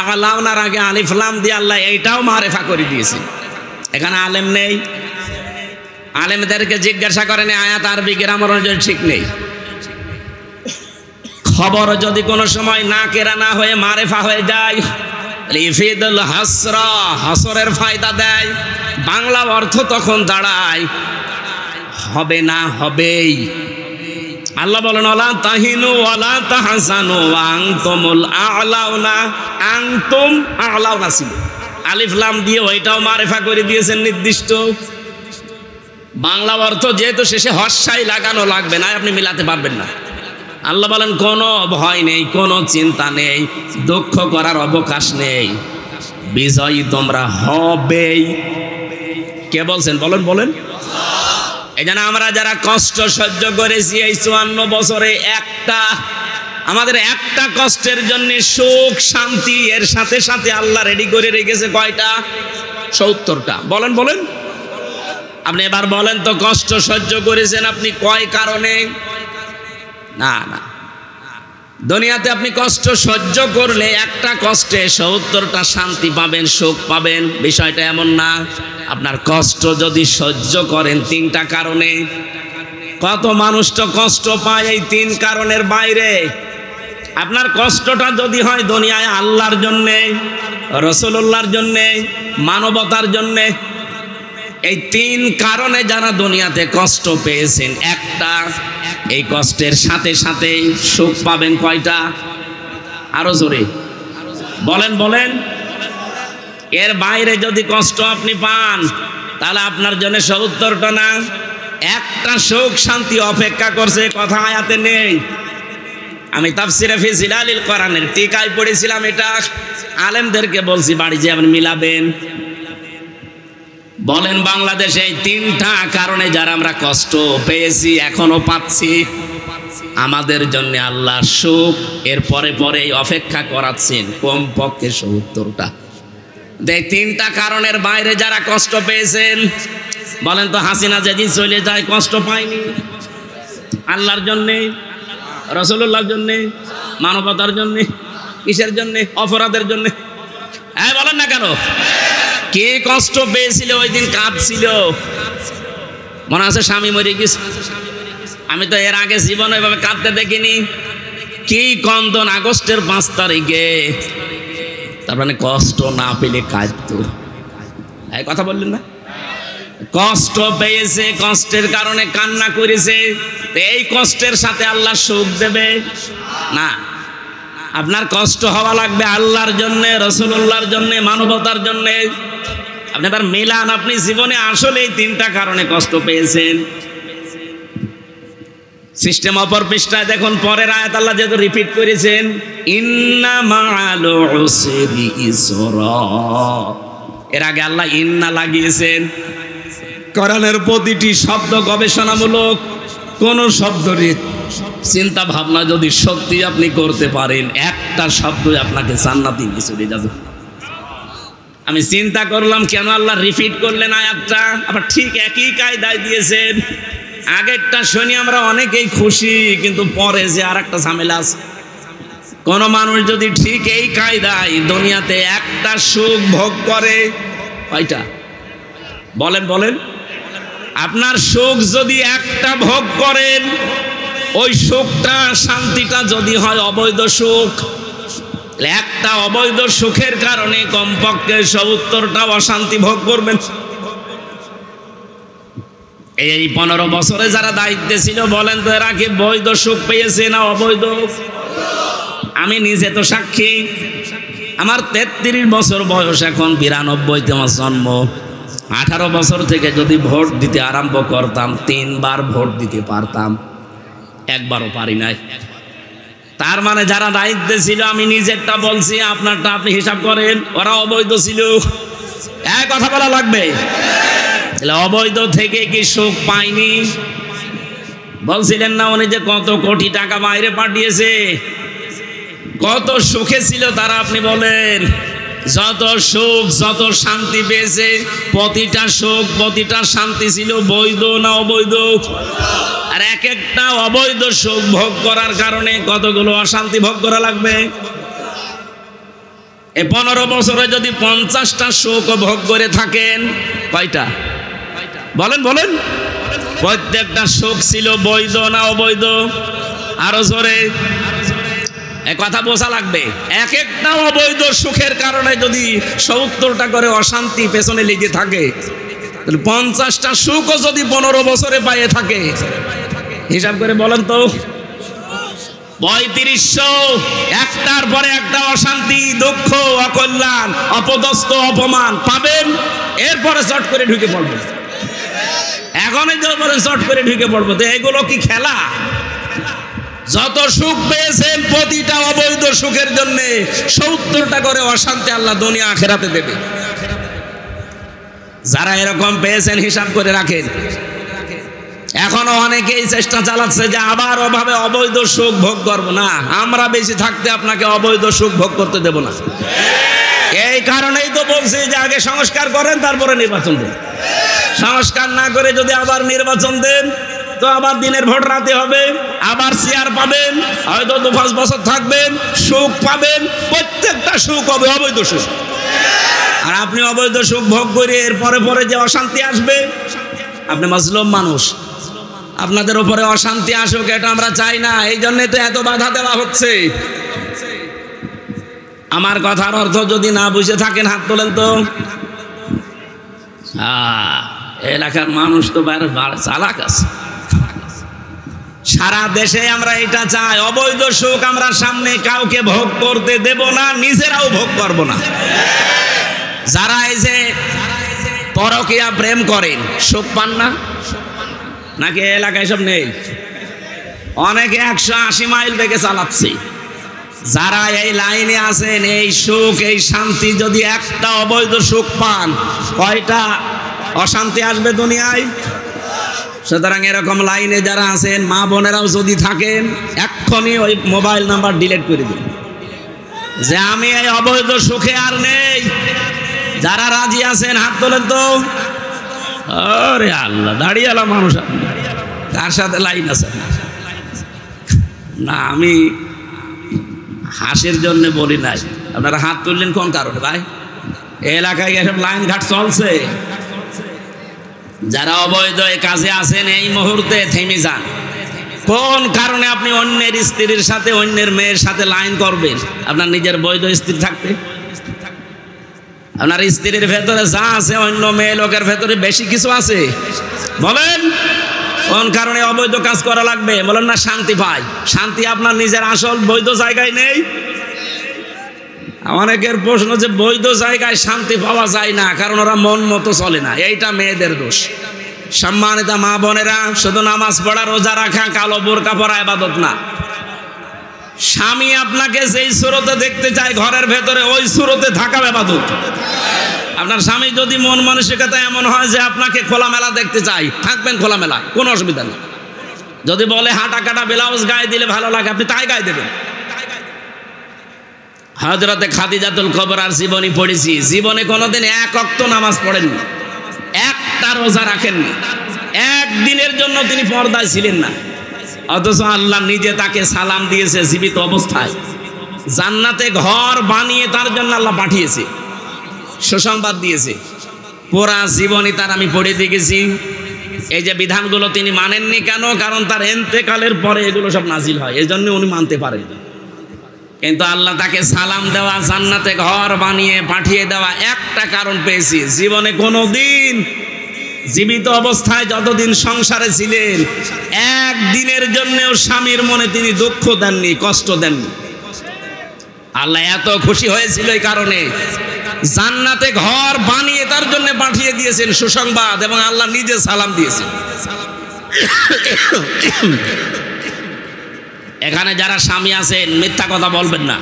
আ'লাউনার আগে আলিফ লাম দিয়ে আল্লাহ এইটাও মারেফা করে দিয়েছে। এখানে আলেম নেই, আলেমদেরকে জিজ্ঞাসা করেন আয়াত আরবি গ্রামার অনুযায়ী ঠিক নেই। খবর যদি কোনো সময় না কেরা না হয়ে মারেফা হয়ে যায়, ইফিদুল হাসরা, হাসরের ফায়দা দেয়। বাংলা অর্থ তখন দাঁড়ায় হবে না হবেই। আল্লাহ বলেন ওয়ালা তাহিনু ওয়ালা তাহজানু ওয়া আনতুমুল আ'লাউনা, আনতুম আ'লাউনা ছিল, আলিফ লাম দিয়ে ওইটাও মারেফা করে দিয়েছেন নির্দিষ্ট। বাংলা অর্থ যেহেতু শেষে হর্ষাই লাগানো লাগবে না, আপনি মিলাতে পারবেন না। আল্লাহ বলেন কোনো ভয় নেই, কোনো চিন্তা নেই, দুঃখ করার অবকাশ নেই, বিজয়ী তোমরা হবেই। কে বলছেন বলেন বলেন? এই জন্য আমরা যারা কষ্ট সহ্য করেছি এই 54 বছরে, আমাদের একটা কষ্টের জন্য সুখ শান্তি এর সাথে সাথে আল্লাহ রেডি করে রেখেছে কয়টা? 70টা। বলেন বলেন, আপনি এবার বলেন তো, কষ্ট সহ্য করেছেন আপনি কয় কারণে? না না, দুনিয়াতে আপনি কষ্ট সহ্য করলে একটা কষ্টে 70টা শান্তি পাবেন, সুখ পাবেন, বিষয়টা এমন না। আপনার কষ্ট যদি সহ্য করেন 3টা কারণে, কত মানুষ তো কষ্ট পায় এই 3 কারণের বাইরে। আপনার কষ্টটা যদি হয় দুনিয়ায় আল্লাহর জন্যে, রাসূলুল্লাহর জন্যে, মানবতার জন্যে, এই 3 কারণে যারা দুনিয়াতে কষ্ট পেয়েছেন, একটা, এই কষ্টের সাথে সাথে সুখ পাবেন কয়টা? আরো জোরে বলেন বলেন। এর বাইরে যদি কষ্ট আপনি পান তাহলে আপনার জন্য 70টা না, একটা সুখ শান্তি অপেক্ষা করছে, কথা আয়াতে নেই। আমি তাফসিরে ফি জিলালিল কোরআনের টিকায় পড়েছিলাম, এটা আলেমদেরকে বলছি, বাড়ি যে আপনি মিলাবেন। বলেন বাংলাদেশে এই 3টা কারণে যারা আমরা কষ্ট পেয়েছি এখনো পাচ্ছি, আমাদের জন্য আল্লাহ সুখ এর পরে পরে অপেক্ষা করাচ্ছেন কমপক্ষে 70টা। এই 3টা কারণের বাইরে যারা কষ্ট পেয়েছেন, বলেন তো, হাসিনা যেদিন চলে যায় কষ্ট পায়নি? আল্লাহর জন্যে, রাসূলুল্লাহর জন্যে, মানবতার জন্যে, কিসের জন্যে? অপরাধের জন্যে। হ্যাঁ বলেন না কেন? কে কষ্ট পেয়েছিল ওই দিন? কাঁদছিল, মনে আছে স্বামী মরে গেছে। আমি তো এর আগে জীবনে এভাবে কাঁদতে দেখিনি। কি কন্দন আগস্টের 5 তারিখে, তার মানে কষ্ট না পেলে কাঁদতো। এই কথা বললেন না? কষ্ট পেয়েছে, কষ্টের কারণে কান্না করেছে, এই কষ্টের সাথে আল্লাহ সুখ দেবে না। আপনার কষ্ট হওয়া লাগবে আল্লাহর জন্যে, রাসূলুল্লাহর জন্যে, মানবতার জন্যে। আপনি এবার মিলান, আপনি জীবনে আসলে এই 3টা কারণে কষ্ট পেয়েছেন। সিস্টেম অপর পৃষ্ঠায় দেখুন, পরের আয়াত আল্লাহ যেহেতু রিপিট করেছেন, ইন্না মা'আল উসরি ইসরা। এর আগে আল্লাহ ইন্না লাগিয়েছেন। কোরআনের প্রতিটি শব্দ গবেষণামূলক। কোন শব্দের চিন্তা ভাবনা যদি সত্যি আপনি করতে পারেন, একটা শব্দই আপনাকে জান্নাতে নিয়ে চলে যাবে। আমি চিন্তা করলাম কেন আল্লাহ রিপিট করলেন আয়াতটা, আবার ঠিক একই কায়দায় দিয়েছেন। আগেরটা শুনি আমরা অনেকেই খুশি, কিন্তু পরে যে আর একটা ঝামেলা আছে। কোন মানুষ যদি ঠিক এই কায়দায় দুনিয়াতে একটা সুখ ভোগ করে, কয়টা? বলেন বলেন। আপনার সুখ যদি একটা ভোগ করেন, ওই সুখটা শান্তিটা যদি হয় অবৈধ সুখ, একটা অবৈধ সুখের কারণে কমপক্ষে 70টা অশান্তি ভোগ করবেন। এই 15 বছরে যারা দায়িত্বে ছিল, বলেন তো এরা কি বৈধ সুখ পেয়েছে না অবৈধ? আমি নিজে তো সাক্ষী। আমার 33 বছর বয়স, এখন 92-তে আমার জন্ম। 18 বছর থেকে যদি ভোট দিতে আরম্ভ করতাম, 3 বার ভোট দিতে পারতাম, একবারও পারি নাই। তার মানে যারা দায়িত্বে ছিল, আমি নিজেরটা বলছি, আপনারটা আপনি হিসাব করেন, ওরা অবৈধ ছিল। এক কথা বলা লাগবে, অবৈধ থেকে কি সুখ পাইনি? বলছিলেন না উনি যে কত কোটি টাকা বাইরে পাঠিয়েছে, কত সুখে ছিল তারা? আপনি বলেন, যত সুখ যত শান্তি পেয়েছে, প্রতিটা সুখ প্রতিটা শান্তি ছিল বৈধ না অবৈধ? আর এক একটা অবৈধ সুখ ভোগ করার কারণে কতগুলো অশান্তি ভোগ করা লাগবে। এই 15 বছরে যদি 50টা সুখ ভোগ করে থাকেন, কয়টা? বলেন বলেন। প্রত্যেকটা সুখ ছিল বৈধ না অবৈধ? আরো জোরে। এই কথা বোঝা লাগবে। এক একটা অবৈধ সুখের কারণে যদি 70টা করে অশান্তি পেছনে লেগে থাকে, তাহলে 50টা সুখও যদি 15 বছরে পাইয়ে থাকে, হিসাব করে বলেন তো 3500 একটার পরে একটা অশান্তি, দুঃখ, অকল্যাণ, অপদস্থ, অপমান পাবেন। এরপরে চট করে ঢুকে পড়বেন। এখনই তো বলেন চট করে ঢুকে পড়বো, তো এগুলো কি খেলা? যত সুখ পেয়েছেন প্রতিটা অবৈধ সুখের জন্য 70টা করে অশান্তি আল্লাহ দুনিয়া আখিরাতে দেবে। যারা এরকম পেয়েছেন হিসাব করে রাখেন। এখনো অনেকেই চেষ্টা চালাচ্ছে যে আবার ওভাবে অবৈধ সুখ ভোগ করবো না, আমরা বেশি থাকতে আপনাকে অবৈধ সুখ ভোগ করতে দেব না। এই কারণেই তো বলছি যে আগে সংস্কার করেন, তারপরে নির্বাচন দেন। সংস্কার না করে যদি আবার নির্বাচন দেন, তো আবার দিনের ভোট রাতে হবে, আবার চেয়ার পাবেন, হয়তো 2-5 বছর থাকবেন, সুখ পাবেন, প্রত্যেকটা সুখ হবে অবৈধ সুখ। আর আপনি অবৈধ সুখ ভোগ করে এর পরে পরে যে অশান্তি আসবে, আপনি মাজলুম মানুষ, আপনাদের উপরে অশান্তি আসুক এটা আমরা চাই না। এই জন্যই তো এত বাধা দেওয়া হচ্ছে। আমার কথার অর্থ যদি না বুঝে থাকেন হাত তোলেন তো। এলাকার মানুষ তো চালাক আছে। সারা দেশে আমরা এটা চাই, অবৈধ সুখ আমরা সামনে কাউকে ভোগ করতে দেব না, নিজেরাও ভোগ করব না। যারা এই যে পরকীয়া প্রেম করেন সুখ পান না নাকি? এলাকায় সব নেই, অনেকে 180 মাইল বেগে চালাচ্ছে। যারা এই লাইনে আছেন, এই সুখ এই শান্তি যদি একটা অবৈধ সুখ পান, কয়টা অশান্তি আসবে দুনিয়ায়? সুতরাং এরকম লাইনে যারা আছেন, মা বোনেরাও যদি থাকেন, এক্ষুনি ওই মোবাইল নাম্বার ডিলিট করে দিন যে আমি এই অবৈধ সুখে আর নেই। যারা রাজি আছেন হাত তোলেন তো। আরে আল্লাহ, দাঁড়িয়েলা মানুষ, আপনি কার সাথে লাইন আছে? না, আমি হাসির জন্য বলি নাই। আপনারা হাত তুললেন কোন কারণে ভাই? এলাকায় এসব লাইন ঘাট চলছে। যারা অবৈধ কাজে আছেন এই মুহূর্তে থেমে যান। কোন কারণে আপনি অন্যের স্ত্রীর সাথে, অন্যের মেয়ের সাথে লাইন করবেন? আপনার নিজের বৈধ স্ত্রী থাকতে আপনার স্ত্রীর ভেতরে যা আছে অন্য মেয়ে লোকের ভেতরে বেশি কিছু আছে? বলেন কোন কারণে অবৈধ কাজ করা লাগবে? বলেন না শান্তি পাই। শান্তি আপনার নিজের আসল বৈধ জায়গায় নেই। অনেকের প্রশ্ন যে বৈধ জায়গায় শান্তি পাওয়া যায় না, কারণ ওরা মন মতো চলে না। এইটা মেয়েদের দোষ। সম্মানিত মা বোনেরা, শুধু নামাজ পড়া, রোজা রাখা, কালো বোরকা পরা ইবাদত না। স্বামী আপনাকে যেই সুরতে দেখতে চায় ঘরের ভেতরে, ওই সুরতে থাকা ইবাদত। আপনার স্বামী যদি মন মানসিকতা এমন হয় যে আপনাকে খোলামেলা দেখতে চাই, থাকবেন খোলামেলা, কোনো অসুবিধা নেই। যদি বলে হাঁটা কাটা ব্লাউজ গায়ে দিলে ভালো লাগে, আপনি তাই গায়ে দেবেন। হযরতে খাদিজাতুল কুবরার জীবনী পড়েছি। জীবনে কোনোদিন এক ওয়াক্ত নামাজ পড়েননি, একটা রোজা রাখেননি, একদিনের জন্য তিনি পর্দায় ছিলেন না। অথচ আল্লাহ নিজে তাকে সালাম দিয়েছে জীবিত অবস্থায়। জান্নাতে ঘর বানিয়ে তার জন্য আল্লাহ পাঠিয়েছে, সুসংবাদ দিয়েছে। পুরা জীবনী তার আমি পড়ে দেখেছি। এই যে বিধানগুলো তিনি মানেননি কেন? কারণ তার ইন্তেকালের পরে এগুলো সব নাজিল হয়, এই জন্য উনি মানতে পারেন। কিন্তু আল্লাহ তাকে সালাম দেওয়া, জান্নাতে ঘর বানিয়ে পাঠিয়ে দেওয়া একটা কারণ পেয়েছি। জীবনে কোনোদিন জীবিত অবস্থায় যতদিন সংসারে ছিলেন, একদিনের জন্যও স্বামীর মনে তিনি দুঃখ দেননি, কষ্ট দেননি। আল্লাহ এত খুশি হয়েছিল এই কারণে জান্নাতে ঘর বানিয়ে তার জন্য পাঠিয়ে দিয়েছেন সুসংবাদ, এবং আল্লাহ নিজে সালাম দিয়েছেন। এখানে যারা স্বামী আছেন মিথ্যা কথা বলবেন না।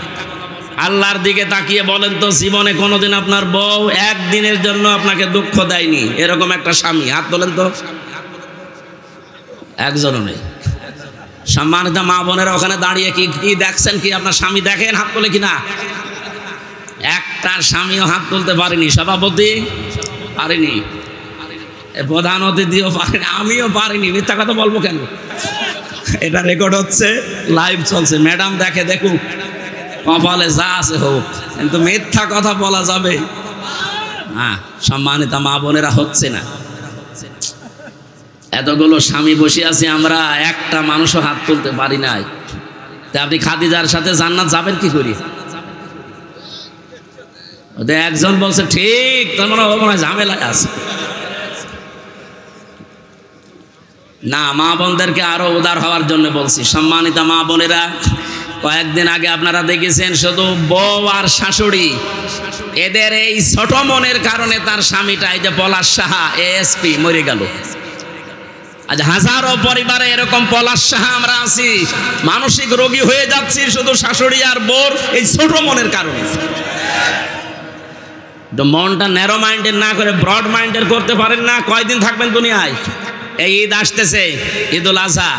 আল্লাহর দিকে তাকিয়ে বলেন তো, জীবনে কোনোদিন আপনার বউ একদিনের জন্য আপনাকে দুঃখ দেয়নি এরকম একটা স্বামী? হাত তোলেন তো। একজনও নেই। সম্মানিত মা বোনেরা ওখানে দাঁড়িয়ে কি কি দেখছেন? কি আপনার স্বামী দেখেন? হাত তোলে কিনা? একটা স্বামীও হাত তুলতে পারেনি। সভাপতি পারেনি, প্রধান অতিথিও পারেনি, আমিও পারিনি। মিথ্যা কথা বলবো কেন? এটা রেকর্ড হচ্ছে, লাইভ চলছে। ম্যাডাম দেখে, দেখুক, কপালে যা আছে হোক, কিন্তু মিথ্যা কথা বলা যাবে না। সম্মানিত মা বোনেরা, হচ্ছে না। এতগুলো স্বামী বসে আছি আমরা, একটা মানুষও হাত তুলতে পারি নাই। তা আপনি খাদিজার সাথে জান্নাত যাবেন কি করি? একজন বলছে ঠিক, তার মানে ও মনে হয় ঝামেলায় আছে। না, মা বোনদেরকে আরো উদার হওয়ার জন্য বলছি। সম্মানিত মা বোনেরা, কয়েকদিন আগে আপনারা দেখেছেন শুধু বউ আর শাশুড়ি, এদের এই ছোট মনের কারণে তার স্বামীটা এই যে পলাশ সাহা এএসপি মরে গেল। আজ হাজারো পরিবারে এরকম পলাশ সাহা আমরা আছি, মানসিক রোগী হয়ে যাচ্ছি শুধু শাশুড়ি আর বউর এই ছোট মনের কারণে। মনটা ন্যারো মাইন্ডের না করে ব্রড মাইন্ডের করতে পারেন না। কয়দিন থাকবেন দুনিয়ায়? এই ঈদ আসতেছে, ঈদুল আজহা।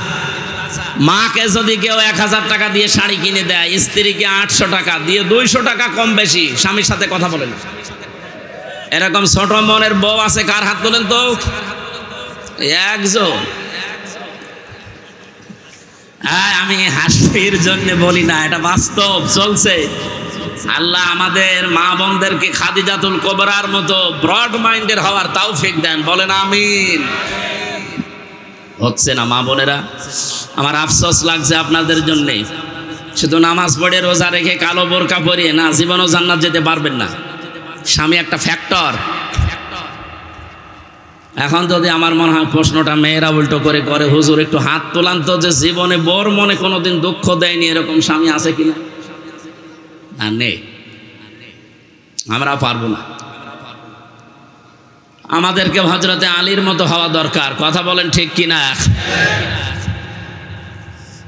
মাকে যদি কেউ 1000 টাকা দিয়ে শাড়ি কিনে দেয়, স্ত্রীকে 800 টাকা দিয়ে 200 টাকা কম বেশি স্বামীর সাথে কথা বলেন। এরকম ছোট মনের বউ আছে কার? হাত তোলেন তো। একজন। আমি হাসির জন্য বলি না, এটা বাস্তব চলছে। আল্লাহ আমাদের মা বোনদেরকে খাদিজাতুল কুবরার মতো ব্রড মাইন্ডের হওয়ার তৌফিক দেন, বলেন আমিন। হচ্ছে না মা বোনেরা, আমার আফসোস লাগছে আপনাদের জন্যে। শুধু নামাজ পড়ে রোজা রেখে কালো বোরকা পরিয়ে না জীবনও জান্নাত যেতে পারবেন না। স্বামী একটা ফ্যাক্টর। এখন যদি আমার মনে হয় প্রশ্নটা মেয়েরা উল্টো করে করে, হুজুর একটু হাত তোলান তো, যে জীবনে বোর মনে কোনোদিন দুঃখ দেয়নি এরকম স্বামী আছে কিনা? না, নেই। আমরা পারবো না। আমাদেরকে হযরতে আলীর মতো হওয়া দরকার, কথা বলেন ঠিক কিনা?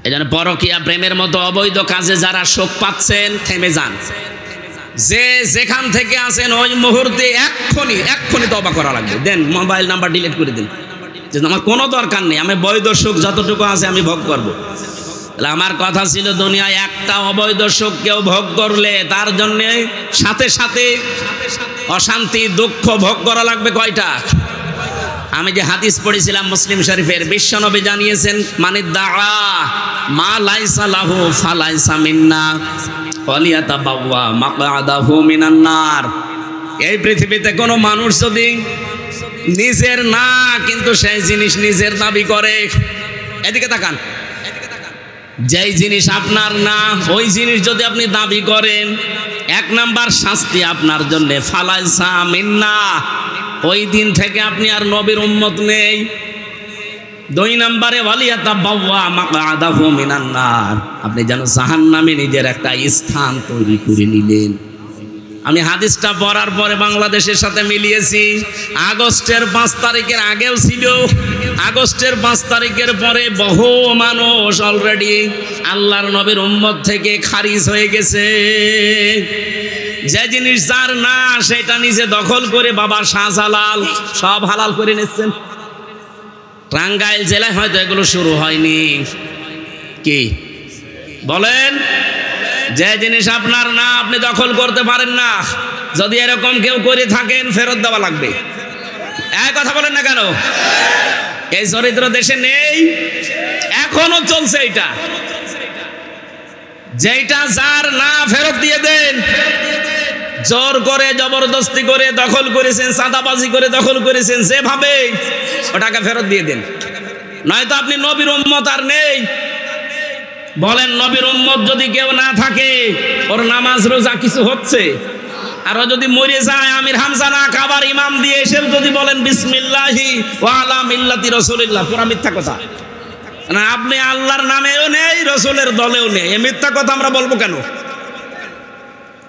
এই জন্য পরকীয়া প্রেমের মতো অবৈধ কাজে যারা শোক পাচ্ছেন, থেমে যান। যে যেখান থেকে আছেন ওই মুহূর্তে এক্ষুনি তওবা করা লাগবে। দেন মোবাইল নাম্বার ডিলিট করে দিন, যে আমার কোনো দরকার নেই, আমি বৈধ সুখ যতটুকু আছে আমি ভোগ করব। তাহলে আমার কথা ছিল, দুনিয়ায় একটা অবৈধ সুখ কেউ ভোগ করলে তার জন্য সাথে সাথে অশান্তি দুঃখ ভোগ করা লাগবে কয়টা? আমি যে হাদিস পড়েছিলাম মুসলিম শরীফের, বিশ্বনবী জানিয়েছেন, মানিদ্দাআ মা লাইসা লাহু ফালাইসা মিন্না ওয়ালিয়াতাবাওয়া মাকআদাহু মিনান নার। এই পৃথিবীতে কোনো মানুষ যদি নিজের না কিন্তু সেই জিনিস নিজের দাবি করে, এদিকে তাকান, যেই জিনিস আপনার না ওই জিনিস যদি আপনি দাবি করেন, 1 নাম্বার শাস্তি আপনার জন্য ফালাইসা মিন্না, ওই দিন থেকে আপনি আর নবীর উম্মত নেই। 2 নম্বরে ওয়ালিয়াতাবাওয়া মাকআদাহু মিনান নার, আপনি যেন জাহান্নামে নিজের একটা স্থান তৈরি করে নিলেন। আমি হাদিসটা পড়ার পরে বাংলাদেশের সাথে মিলিয়েছি। আগস্টের 5 তারিখের আগেও ছিল, আগস্টের 5 তারিখের পরে বহু মানুষ অলরেডি আল্লাহর নবীর উম্মত থেকে খারিজ হয়ে গেছে। যে জিনিস যার না সেটা নিজে দখল করে বাবা শাহজালাল সব হালাল করে নিচ্ছেন। টাঙ্গাইল জেলায় হয়তো এগুলো শুরু হয়নি, কি বলেন? যে জিনিস আপনার না আপনি দখল করতে পারেন না, যদি এরকম কেউ করে থাকেন ফেরত দেওয়া লাগবে। এক কথা বলেন না কেন? এই চরিত্র দেশে নেই, এখনো চলছে এটা। যেটা যার না ফেরত দিয়ে দেন। জোর করে জবরদস্তি করে দখল করেছেন, চাঁদাবাজি করে দখল করেছেন, যেভাবে ওটাকে ফেরত দিয়ে দেন, নয়তো আপনি নবীর উম্মত আর নেই। বলেন, নবীর উম্মত যদি কেউ না থাকে, ওর নামাজ রোজা কিছু হচ্ছে? আর ও যদি মরে যায়, আমির হামজা না কাবার ইমাম দিয়ে এসে যদি বলেন বিসমিল্লাহি ওয়া আলা মিল্লাতি রাসূলিল্লাহ, পুরা মিথ্যা কথা। না, আপনি আল্লাহর নামেও নেই, রসুলের দলেও নেই, এ মিথ্যা কথা আমরা বলবো কেন?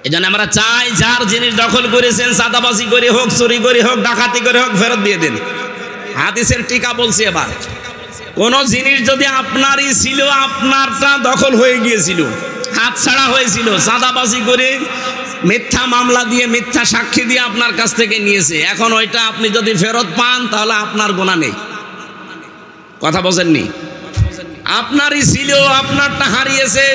এই জন্য আমরা চাই, যার জিনিস দখল করেছেন, চাঁদাবাজি করে হোক, চুরি করে হোক, ডাকাতি করে হোক, ফেরত দিয়ে দেন। হাদিসের টিকা বলছি, এবার কোন জিনিস যদি আপনারই ছিল, আপনারটা দখল হয়ে গিয়েছিল, হাত ছাড়া হয়েছিল, চাঁদাবাজি করে মিথ্যা মামলা দিয়ে মিথ্যা সাক্ষী দিয়ে আপনার কাছ থেকে নিয়েছে, এখন ওইটা আপনি যদি ফেরত পান তাহলে আপনার গুনাহ নেই। কথা বোঝেননি? আপনারই ছিল, আপনারটা হারিয়েছে,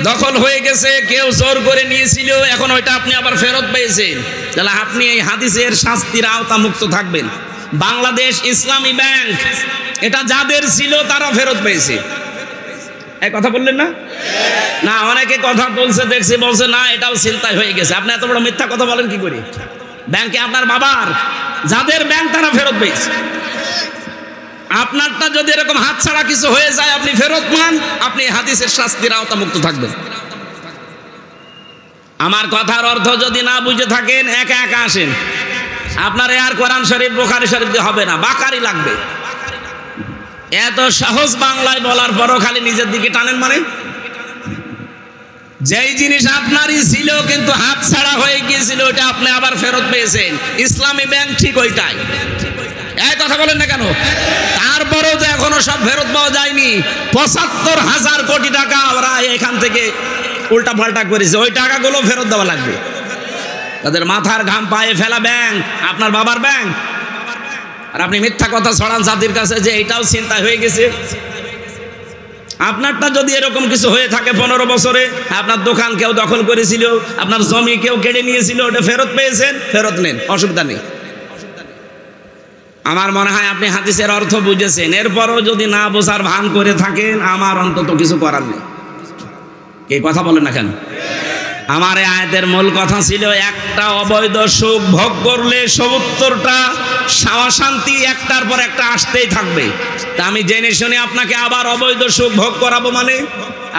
দখল হয়ে গেছে, কেউ জোর করে নিয়েছিল, এখন ওইটা আপনি আবার ফেরত পেয়েছেন, তাহলে আপনি এই হাদিসের শাস্তির আওতা মুক্ত থাকবেন। বাংলাদেশ ইসলামী ব্যাংক, এটা যাদের ছিল তারা ফেরত পেয়েছে। এই কথা বললেন না? না, অনেকে কথা বলছে দেখছি, বলছে না এটাও চিন্তায় হয়ে গেছে। আপনি এত বড় মিথ্যা কথা বলেন কি করে? ব্যাংকে আপনার বাবার, যাদের ব্যাংক তারা ফেরত পেয়েছে। আপনারটা যদি এরকম হাত ছাড়া কিছু হয়ে যায়, আপনি ফেরত মান, আপনি হাদিসের শাস্তির আওতামুক্ত থাকবেন। আমার কথার অর্থ যদি না বুঝে থাকেন, একা একা আসেন। আপনার আর কোরআন শরীফ বুখারী শরীফ দিয়ে হবে না, বাকারি লাগবে। এত সহজ বাংলায় বলার পরও খালি নিজের দিকে টানেন। মানে যেই জিনিস আপনারই ছিল কিন্তু হাত ছাড়া হয়ে গিয়েছিল, ওটা আপনি আবার ফেরত পেয়েছেন। ইসলামী ব্যাংক ঠিক ওইটাই। এই কথা বলেন না কেন? তারপরেও তো এখনো সব ফেরত পাওয়া যায়নি। ৭৫,০০০ কোটি টাকা ওরা এখান থেকে উল্টা পাল্টা করেছে, ওই টাকাগুলো ফেরত দেওয়া লাগবে। তাদের মাথার ঘাম পায়ে ফেলা ব্যাংক, আপনার বাবার ব্যাংক। আর আপনি মিথ্যা কথা ছড়ান জাতির কাছে যে এটাও চিন্তা হয়ে গেছে। আপনারটা যদি এরকম কিছু হয়ে থাকে 15 বছরে, আপনার দোকান কেউ দখল করেছিল, আপনার জমি কেউ কেড়ে নিয়েছিল, ওটা ফেরত পেয়েছেন, ফেরত নেন, অসুবিধা নেই। আমার মনে হয় আপনি হাদিসের অর্থ বুঝেছেন। এরপরও যদি না বোঝার ভান করে থাকেন, আমার অন্তত কিছু করার নেই। কে কথা বলেন না কেন? আমার এই আয়াতের মূল কথা ছিল, একটা অবৈধ সুখ ভোগ করলে ৭০টা শান্তি একটার পর একটা আসতেই থাকবে। তা আমি জেনে শুনে আপনাকে আবার অবৈধ সুখ ভোগ করাবো মানে?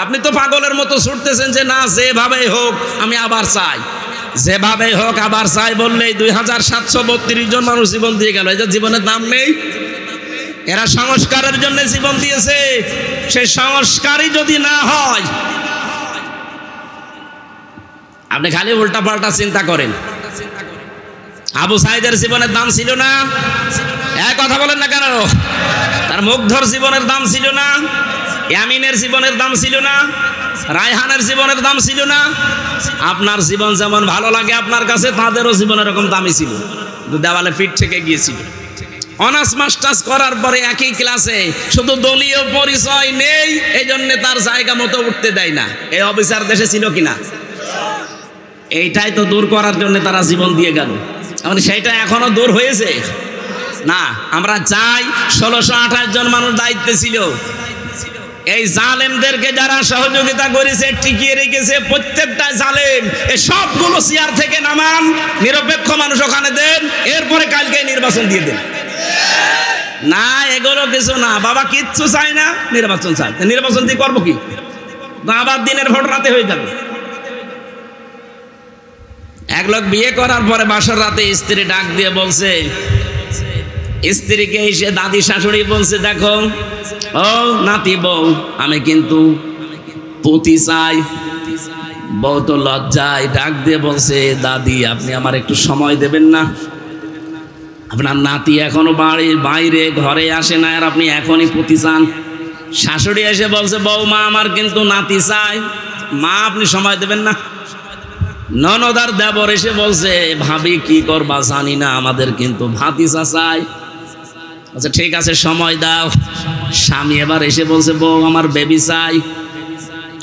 আপনি তো পাগলের মতো ছুটতেছেন যে না, যেভাবেই হোক আমি আবার চাই, যেভাবেই হোক আবার চাই বললেই ২৭৩২ জন মানুষ জীবন দিয়ে গেল। এদের জীবনের দাম নেই? এরা সংস্কারের জন্য জীবন দিয়েছে। সেই সংস্কারই যদি না হয়, আপনি খালি উল্টা পাল্টা চিন্তা করেন। আবু সাইদের জীবনের দাম ছিল না? এক কথা বলেন না কেন? তার মুগ্ধর জীবনের দাম ছিল না? ইয়ামিনের জীবনের দাম ছিল না? রায়হানের জীবনের দাম ছিল না? আপনার জীবন যেমন ভালো লাগে আপনার কাছে, তাদেরও জীবন এরকম দামি ছিল, দেওয়ালে পিঠ থেকে গিয়েছিল। অনার্স মাস্টার্স করার পরে একই ক্লাসে, শুধু দলীয় পরিচয় নেই, এই জন্য তার জায়গা মতো উঠতে দেয় না। এই অফিসার দেশে ছিল কিনা? এইটাই তো দূর করার জন্য তারা জীবন দিয়ে গেল। মানে সেইটা এখনো দূর হয়েছে না। আমরা চাই ১৬২৮ জন মানুষ দায়িত্বে ছিল। এই জালেমদেরকে যারা সহযোগিতা করেছে, টিকিয়ে রেখেছে, প্রত্যেকটা জালেম, এই সবগুলো চেয়ার থেকে নামান, নিরপেক্ষ মানুষ ওখানে দেন, এরপরে কালকে নির্বাচন দিয়ে দেন। না, এগুলো কিছু না। বাবা কিচ্ছু চাই না, নির্বাচন চাই। নির্বাচন দিয়ে করবো কি? আবার দিনের ভোট রাতে হয়ে যাবে। এক লোক বিয়ে করার পরে বাসর রাতে স্ত্রী ডাক দিয়ে বলছে, স্ত্রীকে এসে দাদি শাশুড়ি বলছে, দেখো ও নাতি বউ, আমি কিন্তু পুতি চাই। বউ তো লজ্জায় ডাক দিয়ে বলছে, দাদি আপনি আমার একটু সময় দেবেন না? আপনার নাতি এখনো বাড়ির বাইরে ঘরে আসে না, আর আপনি এখনই পুতি চান? শাশুড়ি এসে বলছে, বৌমা আমার কিন্তু নাতি চাই। মা আপনি সময় দেবেন না? ননদার দেবর এসে বলছে, ভাবি কি করবা জানি না, আমাদের কিন্তু ভাতিজা চাই। আচ্ছা ঠিক আছে, সময় দাও। স্বামী এবার এসে বলছে, বউ আমার বেবি চাই।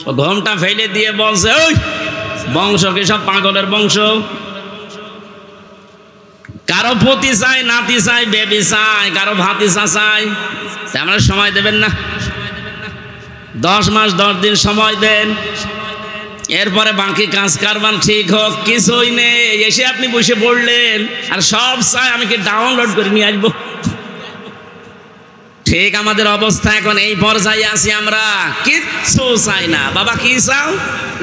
ও ঘোমটা ফেলে দিয়ে বলছে, ওই বংশ কি সব পাগলের বংশ? কারো পতি চাই, নাতি চাই, বেবি চাই, কারো ভাতিজা চাই। আমরা সময় দেবেন না? 10 মাস 10 দিন সময় দেন, এরপরে বাকি কাজ কারবার ঠিক হোক। কিছুই নেই, এসে আপনি বসে পড়লেন আর সব চাই, আমি কি ডাউনলোড করে নিয়ে আসবো? ঠিক আমাদের অবস্থা এখন এই পর্যায়ে আছি আমরা, কিচ্ছু চাই না। বাবা কি চাও?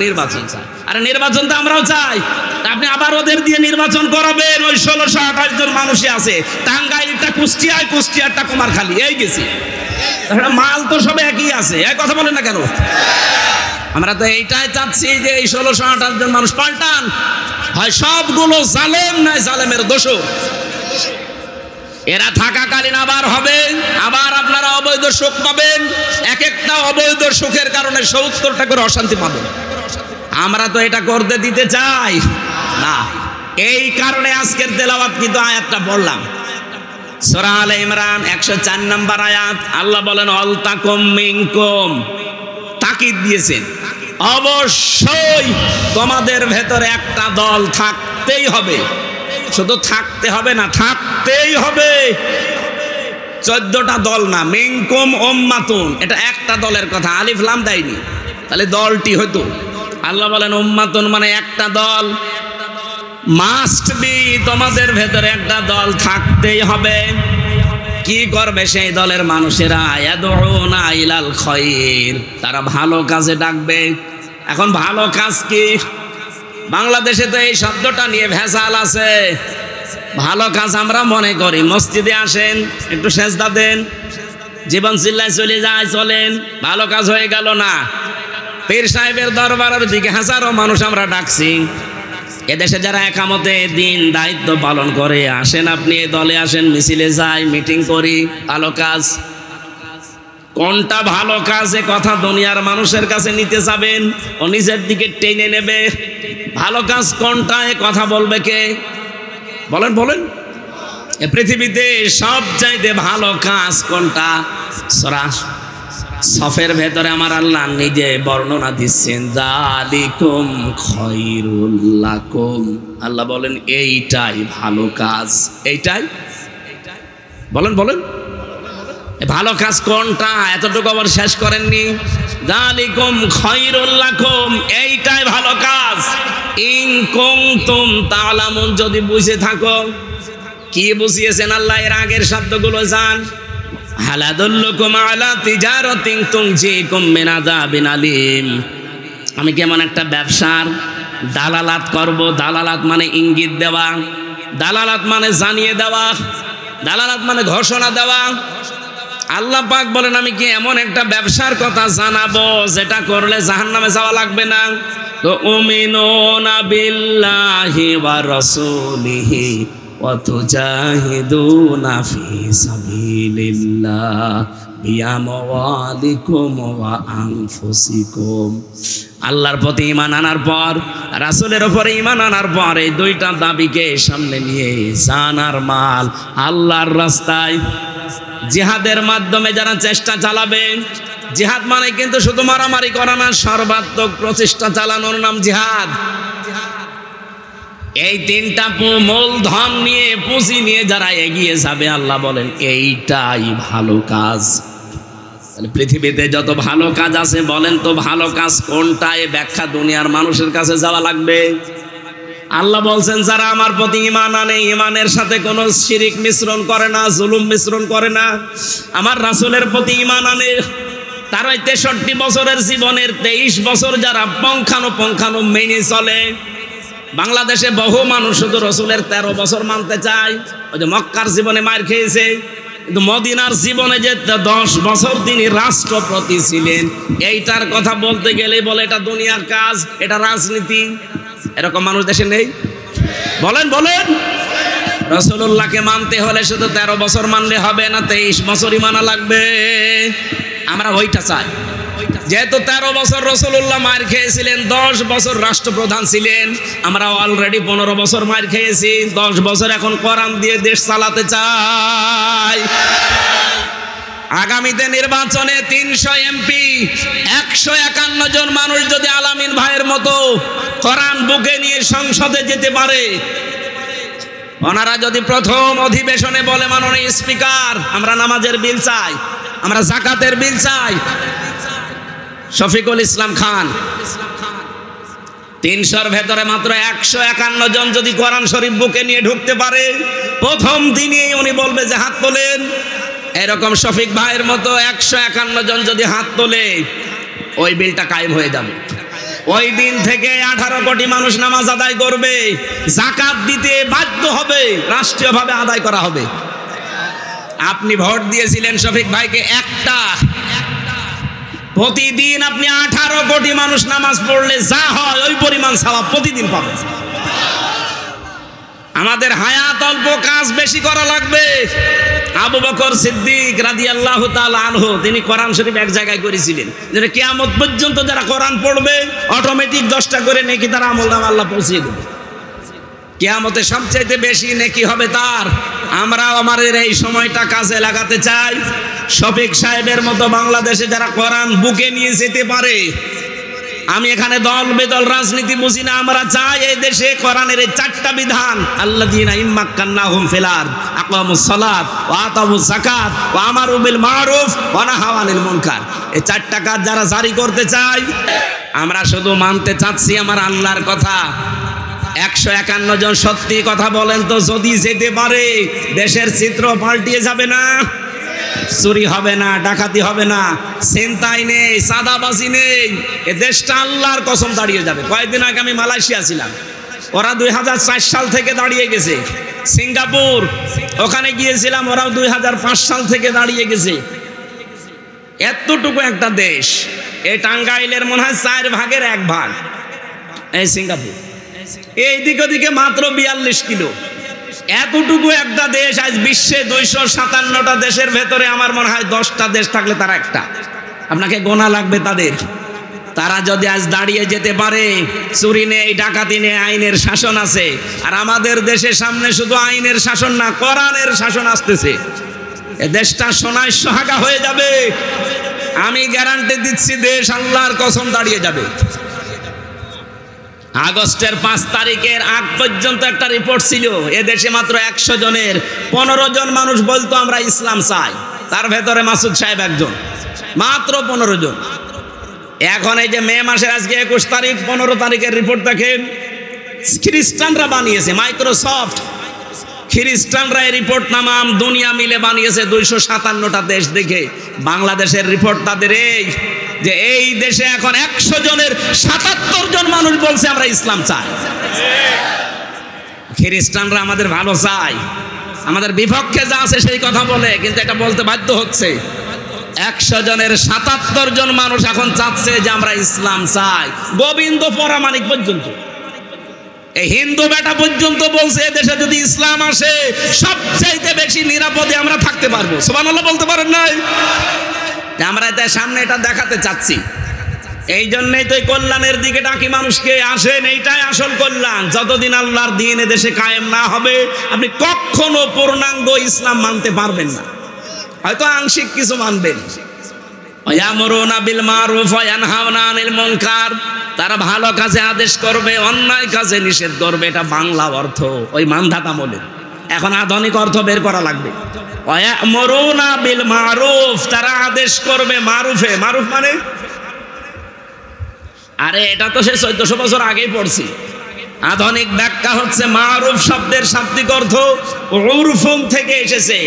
নির্বাচন চাই। আরে নির্বাচন তো আমরাও চাই। আপনি আবার ওদের দিয়ে নির্বাচন করাবেন? ওই ১৬২৮ জন মানুষই আছে, টাঙ্গাইলটা কুষ্টিয়ায়, কুষ্টিয়ারটা কুমারখালী, এই গেছি। মাল তো সব একই আছে, এক কথা বলেন না কেন? আমরা তো এইটাই চাচ্ছি যে এই ১৬২৮ জন মানুষ পাল্টান। হয় সবগুলো জালেম, নয় জালেমের দোষর। এরা থাকাকালীন আবার হবে, আবার আপনারা অবৈধ সুখ পাবেন। এক একটা অবৈধ সুখের কারণে ৭০টা করে অশান্তি পাবেন। আমরা তো এটা করতে দিতে চাই না। এই কারণে আজকের তেলাওয়াত কিন্তু আয়াতটা বললাম, সূরা আলে ইমরান ১০৪ নম্বর আয়াত। আল্লাহ বলেন, অলতাকুম মিনকুম, তাকিদ দিয়েছেন, অবশ্যই তোমাদের ভেতরে একটা দল থাকতেই হবে। শুধু থাকতে হবে না, থাকতেই হবে। 14টা দল না, মিনকুম উম্মাতুন, এটা একটা দলের কথা, আলিফ লাম দেয়নি, তাহলে দলটি হতো। আল্লাহ বলেন উম্মাতুন মানে একটা দল, মাস্ট বি, তোমাদের ভেতরে একটা দল থাকতেই হবে। কি করবে সেই দলের মানুষেরা? ইয়াদউনা ইলাল খায়র, তারা ভালো কাজে ডাকবে। এখন ভালো কাজ কি? বাংলাদেশে তো এই শব্দটা নিয়ে ভেজাল আছে। ভালো কাজ আমরা মনে করি মসজিদে আসেন, একটু সেজদা দেন, জীবন চিল্লায় চলে যায়, চলেন, ভালো কাজ হয়ে গেল না। পীর সাহেবের দরবারের দিকে হাজারো মানুষ আমরা ডাকছি। এদেশে যারা একামতে দিন দায়িত্ব পালন করে, আসেন আপনি এই দলে আসেন, মিছিলে যাই, মিটিং করি, ভালো কাজ। কোনটা ভালো কাজ এ কথা দুনিয়ার মানুষের কাছে নিতে যাবেন, ও নিজের দিকে টেনে নেবে। ভালো কাজ কোনটা এ কথা বলবে কে? বলেন বলেন। এ পৃথিবীতে সবচাইতে ভালো কাজ কোনটা? সূরা সফের ভেতরে আমার আল্লাহ নিজে বর্ণনা দিচ্ছেন, যালিকুম খায়রুল লাকুম। আল্লাহ বলেন এইটাই ভালো কাজ, এইটাই। বলেন বলেন, ভালো কাজ কোনটা? এতটুকু আবার শেষ করেননি। যালিকুম খায়রুল লাকুম, এইটাই ভালো কাজ। ইন কুনতুম তা'লামুন, যদি বুঝে থাকো। কি বুঝিয়েছেন আল্লাহ? এর আগের শব্দগুলো জান। হাল আদুল্লুকুম আলা তিজারাতিন তুনজিকুম মিন আযাবিন আলীম। আমি কেমন একটা ব্যবসার দালালাত করব। দালালাত মানে ইঙ্গিত দেওয়া, দালালাত মানে জানিয়ে দেওয়া, দালালাত মানে ঘোষণা দেওয়া। আল্লাহ পাক বলেন আমি কি এমন একটা ব্যবসার কথা জানাবো যেটা করলে জাহান্নামে যাওয়া লাগবে না? তো উমিনুনা বিল্লাহি ওয়া রাসূলিহি ওয়া তুজাহিদুনা ফি সাবিলিল্লাহ বিআমওয়ালিকুম ওয়া আনফুসিকুম। আল্লাহর প্রতি ঈমান আনার পর, রাসূলের উপরে ঈমান আনার পর, এই দুইটা দাবিকে সামনে নিয়ে জান আর মাল আল্লাহর রাস্তায় জিহাদের মাধ্যমে যারা চেষ্টা চালাবে। জিহাদ মানে কিন্তু শুধু মারামারি করা না, সর্বাত্মক প্রচেষ্টা চালানোর নাম জিহাদ। এই তিনটা মূলধন নিয়ে, পুঁজি নিয়ে যারা এগিয়ে যাবে, আল্লাহ বলেন এইটাই ভালো কাজ। তাহলে পৃথিবীতে যত ভালো কাজ আছে, বলেন তো ভালো কাজ কোনটা? এ ব্যাখ্যা দুনিয়ার মানুষের কাছে যাওয়া লাগবে। আল্লাহ বলছেন যারা আমার প্রতি ঈমান আনে, ঈমানের সাথে কোনো শিরিক মিশ্রণ করে না, জুলুম মিশ্রণ করে না, আমার রাসূলের প্রতি ঈমান আনে, তার ওই 63 বছরের জীবনের 23 বছর যারা পঙ্খানো মেনে চলে। বাংলাদেশে বহু মানুষ শুধু রসুলের 13 বছর মানতে চায়। ওই যে মক্কার জীবনে মার খেয়েছে, কিন্তু মদিনার জীবনে যে 10 বছর তিনি রাষ্ট্রপতি ছিলেন, এইটার কথা বলতে গেলে বলে এটা দুনিয়ার কাজ, এটা রাজনীতি। এরকম মানুষ দেশে নেই? বলেন বলেন। রাসূলুল্লাহকে মানতে হলে শুধু 13 বছর মানলে হবে না, 23 বছরই মানা লাগবে। আমরা ওইটা চাই। যেহেতু 13 বছর রাসূলুল্লাহ মার খেয়েছিলেন, 10 বছর রাষ্ট্রপ্রধান ছিলেন, আমরা অলরেডি 15 বছর মার খেয়েছি, 10 বছর এখন কোরআন দিয়ে দেশ চালাতে চাই। আগামীতে নির্বাচনে 300 এমপি, 151 জন মানুষ যদি আলামিন ভাইয়ের মতো কোরআন বুকে নিয়ে সংসদে যেতে পারে, ওনারা যদি প্রথম অধিবেশনে বলে মাননীয় স্পিকার আমরা নামাজের বিল চাই, আমরা যাকাতের বিল চাই, শফিকুল ইসলাম খান 300-র ভেতরে মাত্র 151 জন যদি কোরআন শরীফ বুকে নিয়ে ঢুকতে পারে, প্রথম দিনেই উনি বলবে যে হাত তোলেন। এরকম শফিক ভাইয়ের মতো 151 জন যদি হাত তোলে, ওই বিলটা কায়েম হয়ে যাবে। ওই দিন থেকে 18 কোটি মানুষ নামাজ আদায় করবে, যাকাত দিতে বাধ্য হবে, রাষ্ট্রীয়ভাবে আদায় করা হবে। আপনি ভোট দিয়েছিলেন শফিক ভাইকে একটা, প্রতিদিন আপনি 18 কোটি মানুষ নামাজ পড়লে যা হয় ওই পরিমাণ সওয়াব প্রতিদিন পাবেন। আমাদের হায়াত অল্প, কাজ বেশি করা লাগবে। আবু বকর সিদ্দিক রাদিয়াল্লাহু তাআলা আনহু তিনি কোরআন শরীফ এক জায়গায় করেছিলেন, যে কিয়ামত পর্যন্ত যারা কোরআন পড়বে অটোমেটিক 10টা করে নেকি তার আমলনামা আল্লাহ পৌঁছিয়ে দেবে। কিয়ামতে সবচেয়ে বেশি নেকি হবে তার। আমরাও আমাদের এই সময়টা কাজে লাগাতে চাই। শফিক সাহেবের মতো বাংলাদেশে যারা কোরআন বুকে নিয়ে যেতে পারে, আমি এখানে দল বেদল রাজনীতি বুঝি না, আমরা চাই এই দেশে কোরআনের এই 4টা বিধান, আল্লাযীনা ইম্মাক্কান্নাহুম ফিল আরদ আকামুস সালাত ওয়া আতাউজ যাকাত ওয়া আমারু বিল মারুফ ওয়া নাহাউ আনিল মুনকার, এই 4টা কাজ যারা জারি করতে চাই, আমরা শুধু মানতে চাচ্ছি আমার আল্লাহর কথা। 151 জন সত্যি কথা বলেন তো, যদি যেতে পারে দেশের চিত্র পাল্টিয়ে যাবে না? চুরি হবে না, ডাকাতি হবে না, ছিনতাই নেই, চাঁদাবাজি নেই, এ দেশটা আল্লাহর কসম দাঁড়িয়ে যাবে। কয়েকদিন আগে আমি মালয়েশিয়া ছিলাম, ওরা 2004 সাল থেকে দাঁড়িয়ে গেছে। সিঙ্গাপুর, ওখানে গিয়েছিলাম, ওরাও 2005 সাল থেকে দাঁড়িয়ে গেছে। এতটুকু একটা দেশ, এই টাঙ্গাইলের মনে হয় 4 ভাগের 1 ভাগ এই সিঙ্গাপুর, এই দিকে ওদিকে মাত্র 42 কিলো। এতটুকু একটা দেশ আজ বিশ্বে 257টা দেশের ভেতরে আমার মনে হয় 10টা দেশ থাকলে তারা একটা। আপনাকে গোনা লাগবে তাদের। তারা যদি আজ দাঁড়িয়ে যেতে পারে, চুরি নেই, ডাকাতি নেই, আইনের শাসন আছে। আর আমাদের দেশের সামনে শুধু আইনের শাসন না, কোরআনের শাসন আসতেছে। এ দেশটা সোনায় সোহাগা হয়ে যাবে, আমি গ্যারান্টি দিচ্ছি। দেশ আল্লাহর কসম দাঁড়িয়ে যাবে। আগস্টের 5 তারিখের আগ পর্যন্ত একটা রিপোর্ট ছিল, এ দেশে মাত্র 100 জনের 15 জন মানুষ বলতো আমরা ইসলাম চাই। তার ভেতরে মাসুদ সাহেব একজন, মাত্র 15 জন। এখন এই যে মে মাসের আজকে 21 তারিখ, 15 তারিখের রিপোর্ট দেখেন, খ্রিস্টানরা বানিয়েছে, মাইক্রোসফট খ্রিস্টানরা এই রিপোর্ট নামাম দুনিয়া মিলে বানিয়েছে 257টা দেশ দেখে। বাংলাদেশের রিপোর্ট তাদের এই যে এই দেশে এখন 100 জনের 77 জন মানুষ বলছে আমরা ইসলাম চাই। খ্রিস্টানরা আমাদের ভালো চায়, আমাদের বিপক্ষে যা আছে সেই কথা বলে, কিন্তু এটা বলতে বাধ্য হচ্ছে। 100 জনের 77 জন মানুষ এখন চাচ্ছে যে আমরা ইসলাম চাই। গোবিন্দ পরামানিক পর্যন্ত, এই হিন্দু বেটা পর্যন্ত বলছে দেশে যদি ইসলাম আসে সবচাইতে বেশি নিরাপদে আমরা থাকতে পারবো। সুবহানাল্লাহ বলতে পারেন নাই? আমরা এটার সামনে এটা দেখাতে চাচ্ছি। এই জন্যই তো কল্যাণের দিকে ডাকি মানুষকে, আসেন, এইটাই আসল কল্যাণ। যতদিন আল্লাহর দ্বীন দেশে কায়েম না হবে, আপনি কখনো পূর্ণাঙ্গ ইসলাম মানতে পারবেন না। হয়তো আংশিক কিছু মানবেন। ইয়ামুরুনা বিল মারুফ ওয়া ইয়ানহাউনা আনিল মুনকার, তারা ভালো কাজে আদেশ করবে, অন্যায় কাজে নিষেধ করবে। এটা বাংলা অর্থ, ওই মানধাতা বলে। এখন আধুনিক অর্থ বের করা লাগবে। ইয়ামুরুনা বিল মারুফ, তারা আদেশ করবে মারুফে। মারুফ মানে, আরে এটা তো সে 1400 বছর আগেই পড়ছি। আধুনিক ব্যাখ্যা হচ্ছে মারুফ শব্দের শাব্দিক অর্থ উরফুন থেকে এসেছে।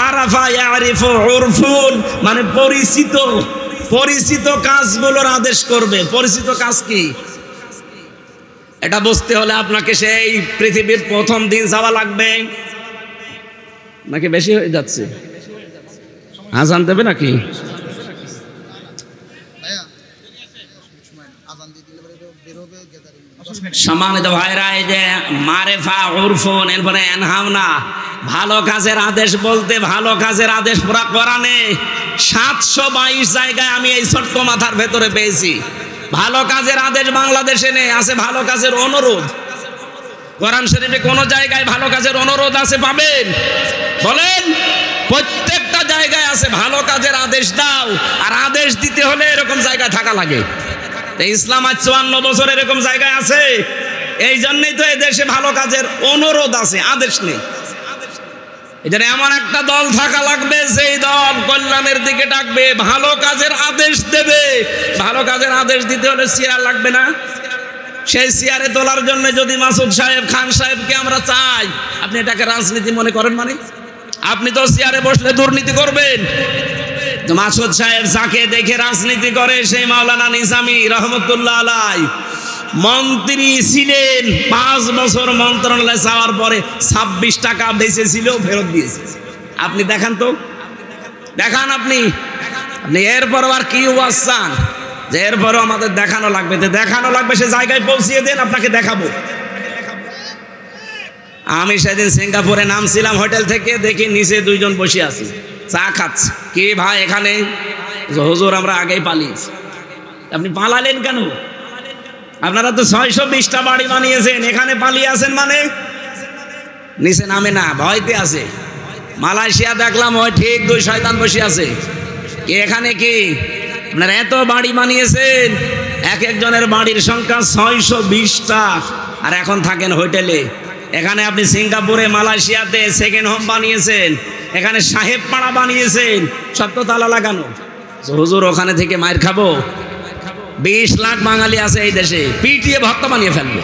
আরাফা ইয়ারিফু উরফুন মানে পরিচিত, পরিচিত কাজগুলোর আদেশ করবে। পরিচিত কাজ কি এটা বুঝতে হলে আপনাকে সেই পৃথিবীর প্রথম দিন যাওয়া লাগবে। নাকি বেশি হয়ে যাচ্ছে? আজান দেবে নাকি? সম্মানিত ভাইরা, এই যে মারেফা উরফুন, এরপরে এনহাওনা, ভালো কাজের আদেশ বলতে ভালো কাজের আদেশ পুরা কোরআনে 722 জায়গায় আমি এই ছোট্ট মাথার ভেতরে পেয়েছি। ভালো কাজের আদেশ বাংলাদেশে নেই, আছে ভালো কাজের অনুরোধ। কোরআন শরীফে কোন জায়গায় ভালো কাজের অনুরোধ আছে পাবেন? বলেন। প্রত্যেকটা জায়গায় আছে ভালো কাজের আদেশ দাও, আর আদেশ দিতে হলে এরকম জায়গায় থাকা লাগে। ইসলাম আজ 54 বছর এরকম জায়গায় আছে। এই জন্যই তো এই দেশে ভালো কাজের অনুরোধ আছে, আদেশ নেই। এই জন্য এমন একটা দল থাকা লাগবে, সেই দল কল্যাণের দিকে ডাকবে, ভালো কাজের আদেশ দেবে। ভালো কাজের আদেশ দিতে হলে চেয়ার লাগবে না? সেই চেয়ারে তোলার জন্য যদি মাসুদ সাহেব, খান সাহেবকে আমরা চাই, আপনি এটাকে রাজনীতি মনে করেন? মানে আপনি তো চেয়ারে বসলে দুর্নীতি করবেন। মাসুদ সাহেব যাকে দেখে রাজনীতি করে সেই মাওলানা নিজামী রহমতুল্লাহ আলাই মন্ত্রী ছিলেন, 5 বছর মন্ত্রণালয়ে যাওয়ার পরে 26 টাকা বেঁচেছিল, ফেরত দিয়েছে। আপনি দেখান তো, দেখান আপনি। এরপরও আর কি ওয়াজ চান যে এরপরও আমাদের দেখানো লাগবে? দেখানো লাগবে, সে জায়গায় পৌঁছিয়ে দেন, আপনাকে দেখাবো। আমি সেদিন সিঙ্গাপুরে নামছিলাম হোটেল থেকে, দেখি নিচে 2 জন বসে আছে, চা খাচ্ছে। কি ভাই এখানে? হুজুর আমরা আগেই পালিয়েছি। আপনি পালালেন কেন? আপনারা তো 620টা বাড়ি বানিয়েছেন, এখানে পালিয়ে আছেন মানে? নিচে নামে না, ভয়তে আছে। মালয়েশিয়া দেখলাম ওই ঠিক 2 শয়তান বসে আছে। এখানে কি আপনারা এত বাড়ি বানিয়েছেন? এক একজনের বাড়ির সংখ্যা 620টা, আর এখন থাকেন হোটেলে। এখানে আপনি সিঙ্গাপুরে, মালয়েশিয়াতে সেকেন্ড হোম বানিয়েছেন, এখানে সাহেব পাড়া বানিয়েছেন, সব তো তালা লাগানো। হুজুর ওখানে থেকে মায়ের খাবো? 20 লাখ বাঙালি আছে এই দেশে, পিটিয়ে ভক্ত বানিয়ে ফেলবে।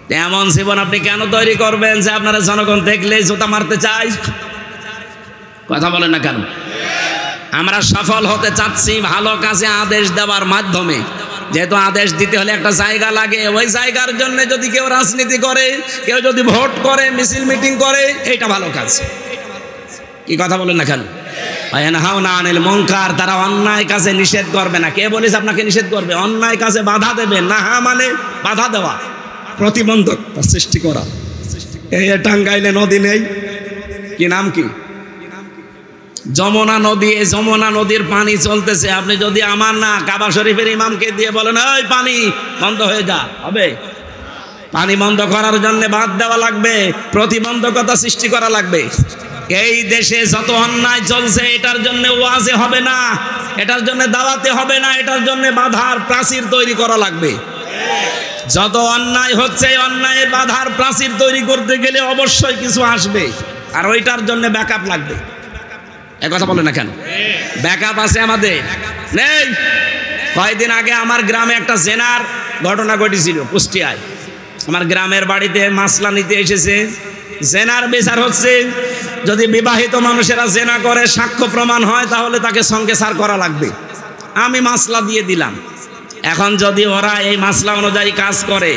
এমন জীবন আপনি কেন তৈরি করবেন যে আপনারা জনগণ দেখলেই জুতা মারতে চায়? কথা বলেন না কেন? আমরা সফল হতে চাচ্ছি ভালো কাজে আদেশ দেওয়ার মাধ্যমে। যেহেতু আদেশ দিতে হলে একটা জায়গা লাগে, ওই জায়গার জন্য যদি কেউ রাজনীতি করে, কেউ যদি ভোট করে, মিছিল মিটিং করে, এইটা ভালো কাজ। কি কথা বলেন না কেন? ওয়ায়ানহাউনা আনিল মুনকার, তারা অন্যায় কাজে নিষেধ করবে না। কে বলেছে আপনাকে নিষেধ করবে? অন্যায় কাজে বাধা দেবে। নাহা মানে বাধা দেওয়া, প্রতিবন্ধকতা সৃষ্টি করা। এই টাঙ্গাইলে নদী নেই, কি নাম কি? যমুনা নদী। এই যমুনা নদীর পানি চলতেছে, আপনি যদি আমার না কাবা শরীফের ইমামকে দিয়ে বলেন ওই পানি বন্ধ হয়ে যা, হবে? পানি বন্ধ করার জন্য বাদ দেওয়া লাগবে, প্রতিবন্ধকতা সৃষ্টি করা লাগবে। এই দেশে যত অন্যায় চলছে এটার জন্য ওয়াজে হবে না, এটার জন্য দাওয়াতে হবে না, এটার জন্য বাধার প্রাচীর তৈরি করা লাগবে। যত অন্যায় হচ্ছে অন্যায়ের বাধার প্রাচীর তৈরি করতে গেলে অবশ্যই কিছু আসবে, আর ওইটার জন্য ব্যাকআপ লাগবে। এ কথা বলে না কেন? ব্যাকআপ আছে আমাদের? নেই। কয়েকদিন আগে আমার গ্রামে একটা জেনার ঘটনা ঘটেছিল কুষ্টিয়ায়। আমার গ্রামের বাড়িতে মাসলা নিতে এসেছে, জেনার বিচার হচ্ছে। যদি বিবাহিত মানুষেরা জেনা করে সাক্ষ্য প্রমাণ হয় তাহলে তাকে সঙ্গে সার করা লাগবে। আমি মাসলা দিয়ে দিলাম। এখন যদি ওরা এই মাসলা অনুযায়ী কাজ করে,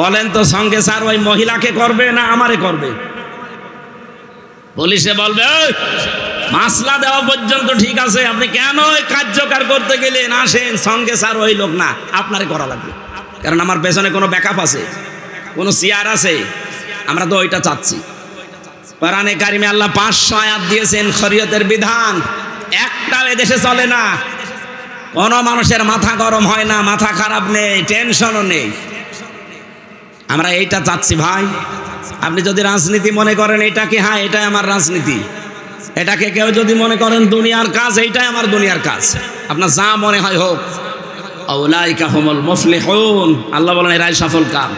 বলেন তো সঙ্গে সার ওই মহিলাকে করবে না আমারে করবে? পুলিশে বলবে মাসলা দেওয়া পর্যন্ত ঠিক আছে, আপনি কেন কার্যকর করতে গেলেন? আসেন, সঙ্গে সার ওই লোক না, আপনারে করা লাগবে। কারণ আমার পেছনে কোনো ব্যাকআপ আছে, কোনো চেয়ার আছে। আমরা তো ওইটা চাচ্ছি। কোরআনে কারিমে আল্লাহ 500 আয়াত দিয়েছেন শরীয়তের বিধান, একটাও এদেশে চলে না। কোনো মানুষের মাথা গরম হয় না, মাথা খারাপ নেই, টেনশনও নেই। আমরা এইটা চাচ্ছি ভাই। আপনি যদি রাজনীতি মনে করেন এটাকে, হ্যাঁ এটাই আমার রাজনীতি, এটাকে কেউ যদি মনে করেন দুনিয়ার কাজ, এইটাই আমার দুনিয়ার কাজ, আপনার যা মনে হয় হোক। আউলাইকা হুমুল মুফলিহুন, আল্লাহ বলেন এরাই সফল কাম।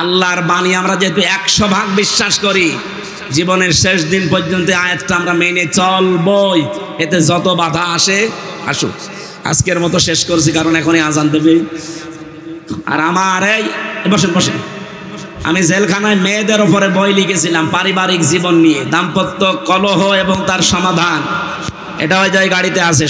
আল্লাহর বাণী আমরা যেহেতু 100% বিশ্বাস করি, জীবনের শেষ দিন পর্যন্ত আয়াতটা আমরা মেনে চলবই। এতে যত বাধা আসে আসুক। আজকের মতো শেষ করছি, কারণ এখনই আজান দেবে। আর আমার এই বসেন বসেন, আমি জেলখানায় মেয়েদের ওপরে বই লিখেছিলাম পারিবারিক জীবন নিয়ে, দাম্পত্য কলহ এবং তার সমাধান। এটা ওই যে গাড়িতে আছে।